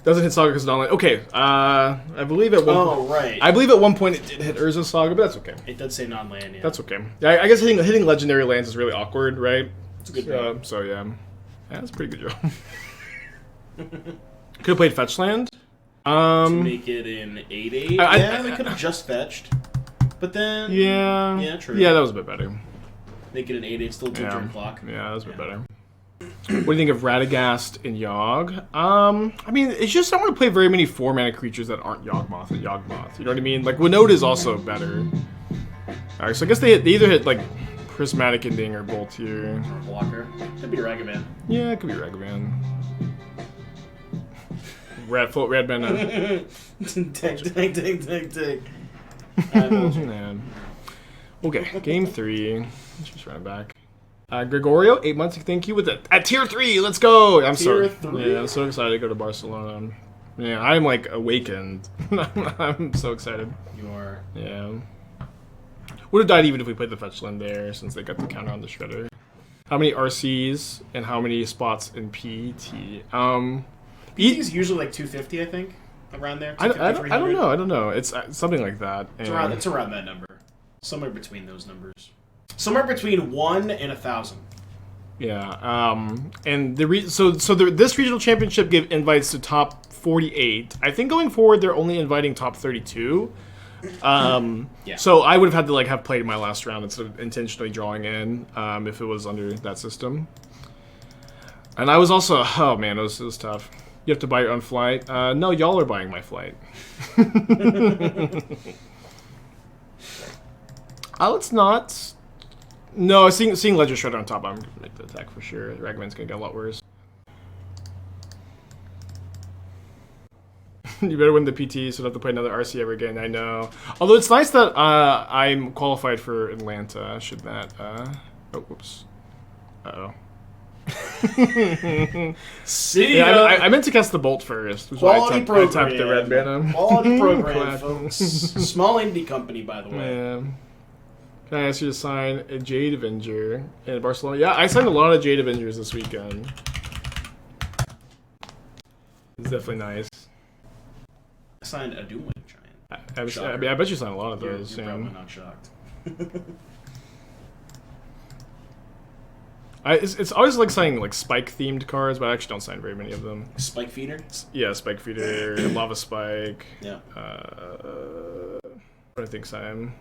Doesn't hit Saga because it's online. Okay, I believe at one. Oh, right. I believe at one point it did hit Urza Saga, but that's okay. It does say non-land. Yeah. That's okay. I guess hitting legendary lands is really awkward, right? It's a good job. So yeah, that's a pretty good job. Could have played fetch land. To make it an 8/8. Yeah, they could have just fetched, but then yeah, true. Yeah, that was a bit better. Make it an 8/8, still 2 turn clock. Yeah, that was a bit better. What do you think of Radagast and Yogg? I mean, it's just I don't want to play very many 4-mana creatures that aren't Yawgmoth and Yawgmoth. You know what I mean? Like, Winota is also better. Alright, so I guess they either hit, like, Prismatic Ending or Bolt here. Or Blocker. Could be Ragavan. Yeah, it could be Ragavan. Red mana. Take. Man. Okay, game 3. Let's just run it back. Gregorio, 8 months, thank you. At tier 3, let's go! I'm Tier 3? Yeah, I'm so excited to go to Barcelona. Yeah, I'm like awakened. I'm so excited. You are. Yeah. Would have died even if we played the fetch land there, since they got the counter on the shredder. How many RCs and how many spots in PT? PT is usually like 250, I think, around there. I don't know. It's something like that. It's around that number. Somewhere between those numbers. Somewhere between 1 and 1,000. Yeah. And this regional championship gave invites to top 48. I think going forward they're only inviting top 32. Yeah. So I would have had to have played my last round instead of intentionally drawing in if it was under that system. And I was also it was tough. You have to buy your own flight. No, y'all are buying my flight. Let's not. No, seeing Ledger Shredder on top, I'm gonna make the attack for sure. Ragavan's gonna get a lot worse. You better win the PT, so don't have to play another RC ever again. I know. Although it's nice that I'm qualified for Atlanta. Should that? Oh, whoops. See ya. Yeah, I meant to cast the Bolt first. Quality program. I tapped the red mana. Quality program, folks. Small indie company, by the way. Yeah. Can I ask you to sign a Jade Avenger in Barcelona? Yeah, I signed a lot of Jade Avengers this weekend. It's definitely nice. I signed a Doom Wing Giant. I bet you signed a lot of those. You're probably not shocked. It's always like signing Spike themed cards, but I actually don't sign very many of them. Spike Feeder? Yeah, Spike Feeder, Lava Spike. Yeah. What do I think sign?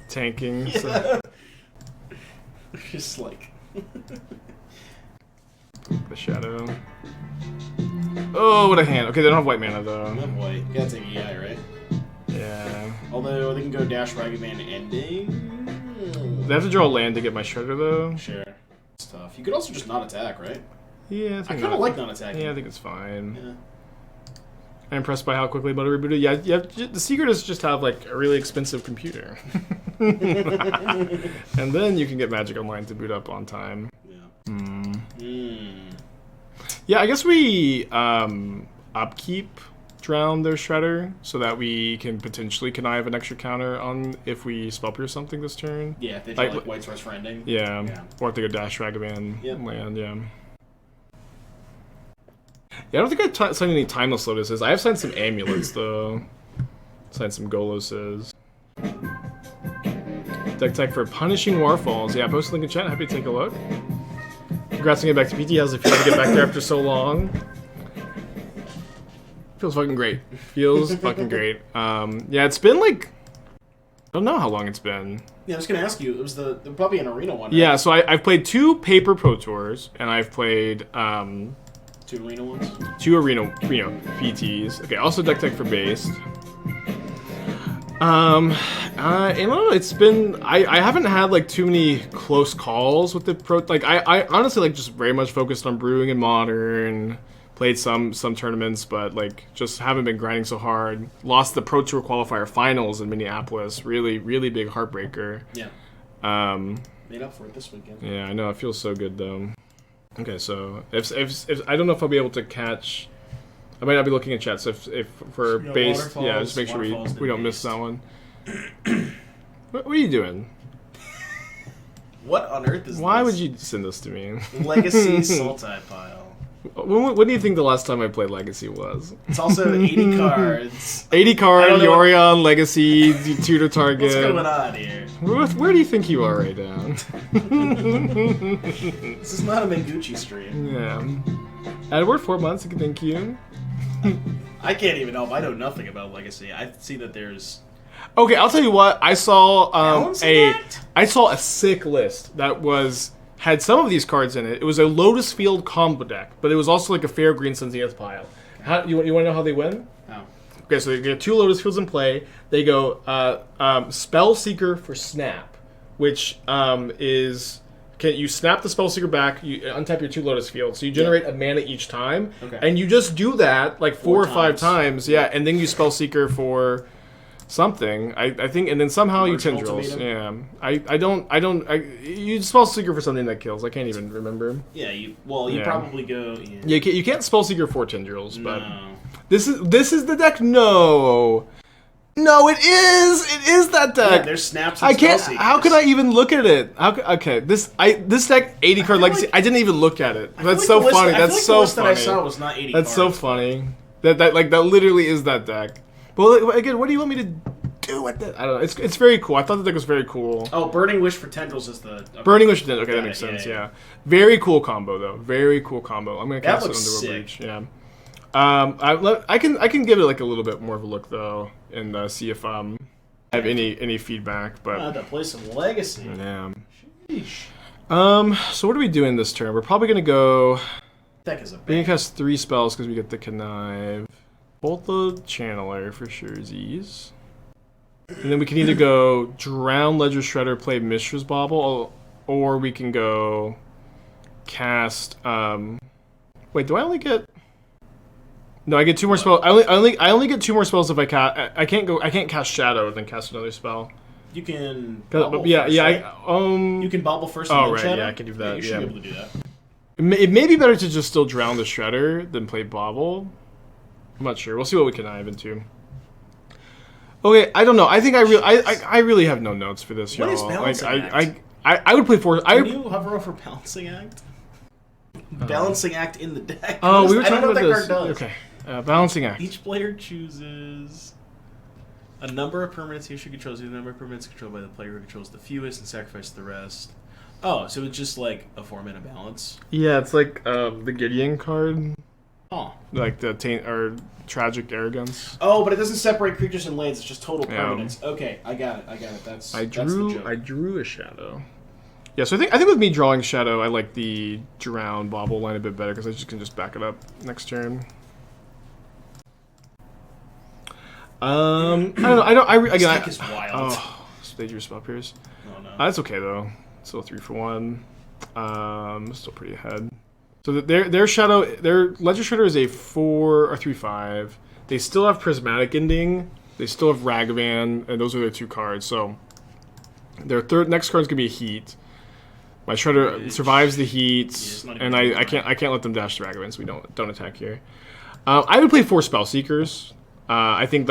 Tanking. Yeah. So. Just like the Shadow. Oh, what a hand. Okay, they don't have white mana though. They have white. You gotta take EI, right? Yeah. Although they can go Dash Ragavan Ending. They have to draw a land to get my Shredder though. Sure. It's tough. You could also just not attack, right? Yeah, I kind of like not attacking. Yeah, I think it's fine. Yeah. I'm impressed by how quickly Moto rebooted. Yeah, the secret is just have a really expensive computer. And then you can get Magic Online to boot up on time. Yeah. Yeah, I guess we upkeep drown their Shredder so that we can potentially connive an extra counter on if we spell pierce something this turn. Yeah, if they draw White Source for Ending. Yeah. Or if they go Dash Ragavan land, yeah. Yeah, I don't think I signed any Timeless Lotuses. I have signed some Amulets, though. Signed some Goloses. Deck tech for Punishing Warfalls. Yeah, post a link in chat. Happy to take a look. Congrats on getting back to PT. How's it feel to get back there after so long? Feels fucking great. Feels fucking great. Yeah, it's been I don't know how long it's been. Yeah, I was gonna ask you. It was probably an arena one. Right? Yeah, so I've played 2 Paper Pro Tours, and I've played 2 arena ones? 2 arena PTs. Okay, also deck tech for based. I don't know, it's been I haven't had too many close calls with the pro. I honestly just very much focused on brewing and modern, Played some tournaments, but like just haven't been grinding so hard. Lost the Pro Tour qualifier finals in Minneapolis. Really, really big heartbreaker. Yeah. Made up for it this weekend. Yeah, I know. It feels so good though. Okay, so if I don't know if I'll be able to catch. I might not be looking at chat. So if for base, yeah, just make sure we don't miss that one. What are you doing? What on earth is Why this? would you send this to me? Legacy Sultai pile. What do you think the last time I played Legacy was? It's also 80 cards. 80 card, I don't know Yorion, Legacy, tutor target. What's going on here? Where do you think you are right now? This is not a Mengucci stream. Yeah. Edward, 4 months, thank you. I can't even help. I know nothing about Legacy. I see that there's... Okay, I'll tell you what. I saw Balancing Act? I saw a sick list that had some of these cards in it. It was a Lotus Field combo deck, but it was also like a Fair Green Sun's pile. You want to know how they win? Oh. Okay, so they get 2 Lotus Fields in play. They go Spell Seeker for Snap, which is you snap the Spell Seeker back, you untap your 2 Lotus Fields, so you generate a mana each time, and you just do that like 4 or 5 times, and then you Spell Seeker for something, I think, and then somehow you tendrils. Yeah, you spell seeker for something that kills. I can't even remember. Yeah, you probably go. Yeah, you can't spell seeker for tendrils, but this is the deck. No, it is that deck. Yeah, there's snaps. And I can't. spell How could I even look at it? This deck 80 card legacy. I didn't even look at it. That's so funny. That's so funny. That I saw was not 80 That's so cards. funny. That literally is that deck. Well, again, what do you want me to do with it? I don't know. It's very cool. I thought the deck was very cool. Oh, Burning Wish for Tendrils is the... Okay. Burning Wish, okay, that makes sense, yeah. Very cool combo, though. Very cool combo. I'm going to cast it onto a breach, yeah. I can give it like a little bit more of a look, though, and see if I have any feedback, but... I have to play some Legacy. Yeah. Sheesh. So what are we doing this turn? We're probably going to go... Deck is a We bang. can cast 3 spells because we get the Connive. Both the Channeler for surezies. And then we can either go Drown Ledger Shredder, play Mishra's Bauble, or we can go cast. Wait, do I only get? No, I get 2 more spells. I only get 2 more spells if I cast. I can't cast Shadow and then cast another spell. You can. Yeah, first, right? You can bobble first. Oh and right, then Shadow? yeah, I can do that. You should be able to do that. It may be better to just still Drown the Shredder than play Bauble. I'm not sure. We'll see what we can dive into. Okay, I don't know. I think I really have no notes for this, y'all. What is Balancing Act? I would play 4. Can you hover over Balancing Act? Balancing Act in the deck. Oh, we were I don't talking know about what this. that card does. Okay, Balancing Act. Each player chooses a number of permanents he or she controls. The number of permanents controlled by the player who controls the fewest and sacrifice the rest. Oh, so it's just like a 4-mana balance. Yeah, it's like the Gideon card. Oh. Like the Tragic Arrogance. Oh, but it doesn't separate creatures and lands. It's just total permanents. Okay, I got it. That's I the joke. drew a Shadow. Yeah, so I think with me drawing Shadow, I like the Drown Bauble line a bit better because I can just back it up next turn. I don't know. This deck is wild. Oh, Stager Spell Pierce. Oh no. That's okay though. Still 3 for 1. Still pretty ahead. So their Shadow, their Ledger Shredder is a 4 or 3/5. They still have Prismatic Ending. They still have Ragavan, and those are their 2 cards. So their next card is gonna be a Heat. My Shredder survives the Heat, and I can't let them dash the Ragavan, so we don't attack here. I would play 4 Spell Seekers. I think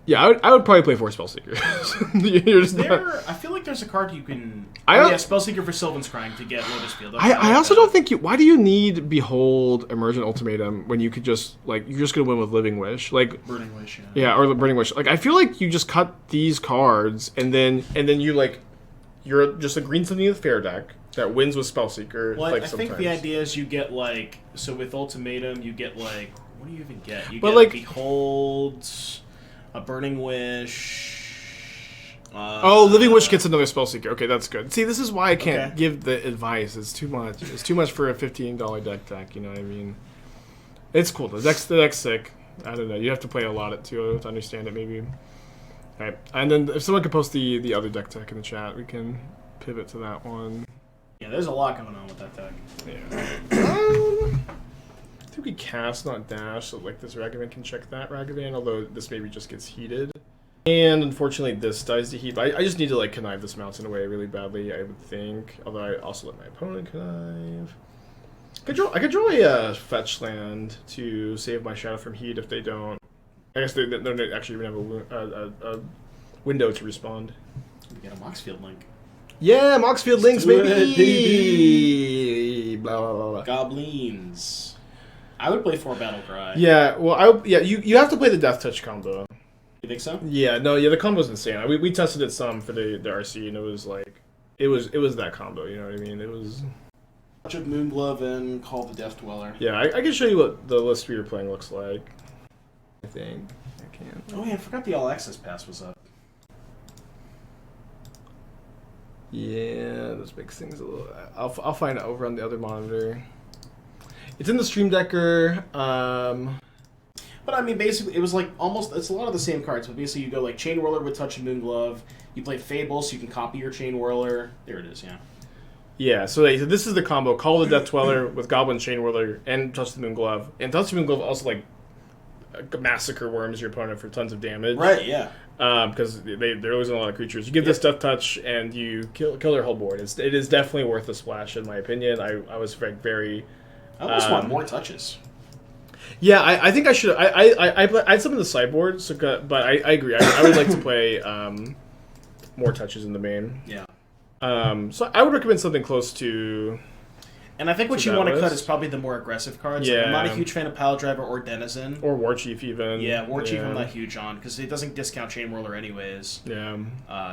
yeah, I would probably play 4 Spellseeker. I feel like there's a card you can... Spellseeker for Sylvan's Crime to get Lotus Field. I also don't think you... Why do you need Behold, Emergent Ultimatum when you could just... you're just going to win with Living Wish? Burning Wish, yeah. Yeah, or Burning Wish. I feel like you just cut these cards, and then you, you're just a green something with Fair deck that wins with Spellseeker. Well, I think the idea is you get, so with Ultimatum, you get, what do you even get? You get Behold... A Burning Wish. Living Wish gets another Spellseeker. Okay, that's good. See, this is why I can't give the advice. It's too much. It's too much for a $15 deck. You know what I mean? It's cool. The deck's sick. I don't know. You have to play a lot of it to understand it, maybe. All right, and then if someone could post the other deck tech in the chat, we can pivot to that one. Yeah, there's a lot going on with that deck. Yeah. cast, not dash, so like this Ragavan can check that Ragavan, although this maybe just gets heated. And unfortunately this dies to heat, but I just need to like connive this mountain away really badly, I would think. Although I also let my opponent connive. I could draw a fetch land to save my shadow from heat if they don't. I guess they don't actually even have a window to respond. We get a Moxfield link. Yeah, Moxfield links, do it, baby! Blah, blah, blah, blah. Goblins. I would play 4 Battle Cry. Yeah, well, you have to play the Death Touch combo. You think so? Yeah, no, the combo's insane. We tested it some for the RC, and it was like, it was that combo. You know what I mean? It was. Touch of Moonglove and Call the Death Dweller. Yeah, I can show you what the list we were playing looks like. I think I can. Oh yeah, I forgot the All Access Pass was up. Yeah, this makes things a little. I'll find it over on the other monitor. It's in the Stream Decker. But I mean, basically, it was like almost. It's a lot of the same cards, but basically, you go like Chain Whirler with Touch of Moonglove. You play Fable, so you can copy your Chain Whirler. There it is. Yeah. Yeah, so this is the combo: Call the Death Dweller with Goblin Chain Whirler and Touch the Moonglove. And Touch the Moonglove also like massacre worms your opponent for tons of damage. Right. Yeah. Because they're losing a lot of creatures. You give this Death Touch and you kill their whole board. It is definitely worth a splash in my opinion. I was very. I almost want more touches. Yeah, I think I should. I had some in the sideboard, so, but I agree. I would like to play more touches in the main. Yeah. So I would recommend something close to. And I think what you want to cut is probably the more aggressive cards. Yeah. Like, I'm not a huge fan of Pile Driver or Denizen. Or War Chief even. Yeah, War Chief I'm not huge on, because it doesn't discount Chain Whirler anyways. Yeah.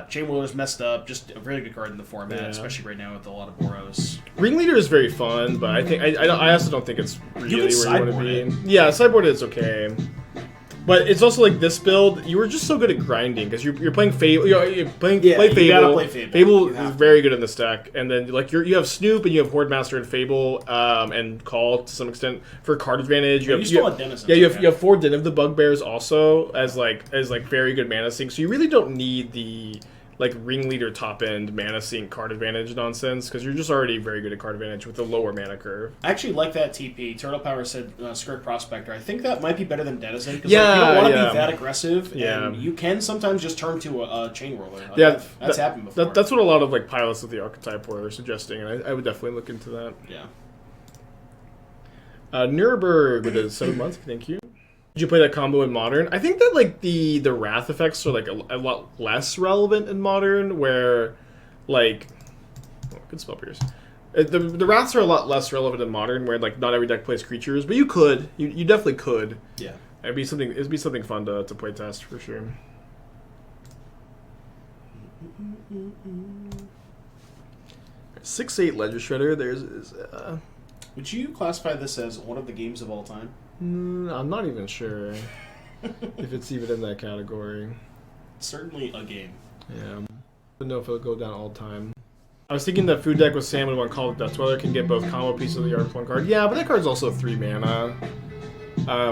Chain Whirler's messed up, just a really good card in the format, especially right now with a lot of Boros. Ringleader is very fun, but I think I also don't think it's really where you want to be. It. Yeah, sideboard is okay. But it's also like this build, you were just so good at grinding because you're playing Fable. You're playing Fable. You gotta play Fable. Fable is very good in this deck, and then like you have Snoop and you have Horde Master and Fable, and Call to some extent for card advantage. You have Denizens. Yeah, you have 4 Den of the Bugbears also as very good mana sink. So you really don't need the like Ringleader top end mana sink card advantage nonsense because you're just already very good at card advantage with the lower mana curve. I actually like that TP. Turtle Power said Skirk Prospector. I think that might be better than Denizen because you don't want to be that aggressive. Yeah. And you can sometimes just turn to a Chain Whirler. That's happened before. That's what a lot of like pilots of the archetype were suggesting, and I would definitely look into that. Yeah. Nuremberg with a 7 month. Thank you. Did you play that combo in Modern? I think that like the Wrath effects are like a lot less relevant in Modern, where like good spell pierce. The Wraths are a lot less relevant in Modern, where like not every deck plays creatures, but you definitely could. Yeah. It'd be something fun to play test for sure. 6/8 Ledger Shredder. Would you classify this as one of the games of all time? I'm not even sure if it's even in that category. Certainly a game. Yeah. I don't know if it'll go down all time. I was thinking that food deck with Salmon one Call of Death Dweller can get both combo pieces of the yard with one card. Yeah, but that card's also 3 mana,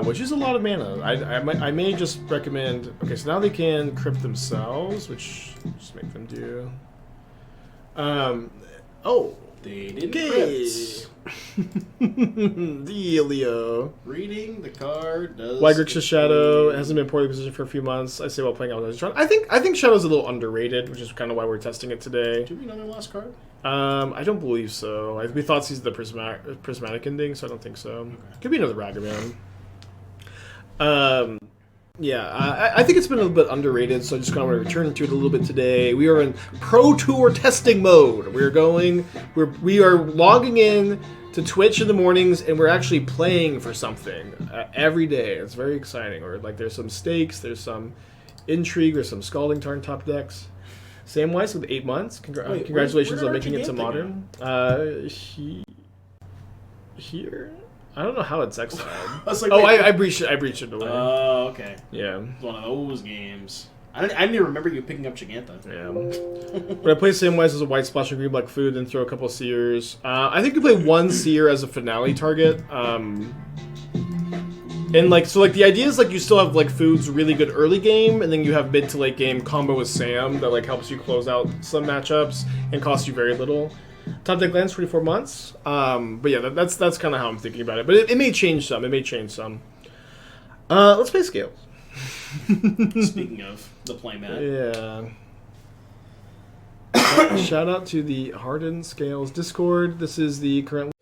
which is a lot of mana. I may just recommend. Okay, so now they can crypt themselves, which just make them do. They didn't crypt. Dealio. Reading the card does. Why Grixis Shadow hasn't been poorly positioned for a few months. I say while playing Outlaws. I think Shadow's a little underrated, which is kind of why we're testing it today. Do we know their last card? I don't believe so. We thought he's the prismatic ending, so I don't think so. Okay. Could be another Ragavan. Yeah, I think it's been a little bit underrated, so I just kind of want to return to it a little bit today. We are in Pro Tour testing mode. We are logging in to Twitch in the mornings, and we're actually playing for something every day. It's very exciting. Or like there's some stakes, there's some intrigue, or some Scalding Tarn top decks. Samwise with 8 months. Congratulations on making it to Modern. Here. I don't know how it's exiled. I breached it away. Oh, okay. Yeah. It's one of those games. I didn't even remember you picking up Giganta. Yeah. But I play Samwise as a white splash and green black food, then throw a couple of seers. I think you play 1 seer as a finale target. And the idea is like you still have like foods really good early game, and then you have mid to late game combo with Sam that like helps you close out some matchups and costs you very little. Top deck lands 24 months. But yeah, that's kind of how I'm thinking about it. But it may change some. Let's play Scales. Speaking of the playmat. Yeah. Shout out to the Hardened Scales Discord. This is the current.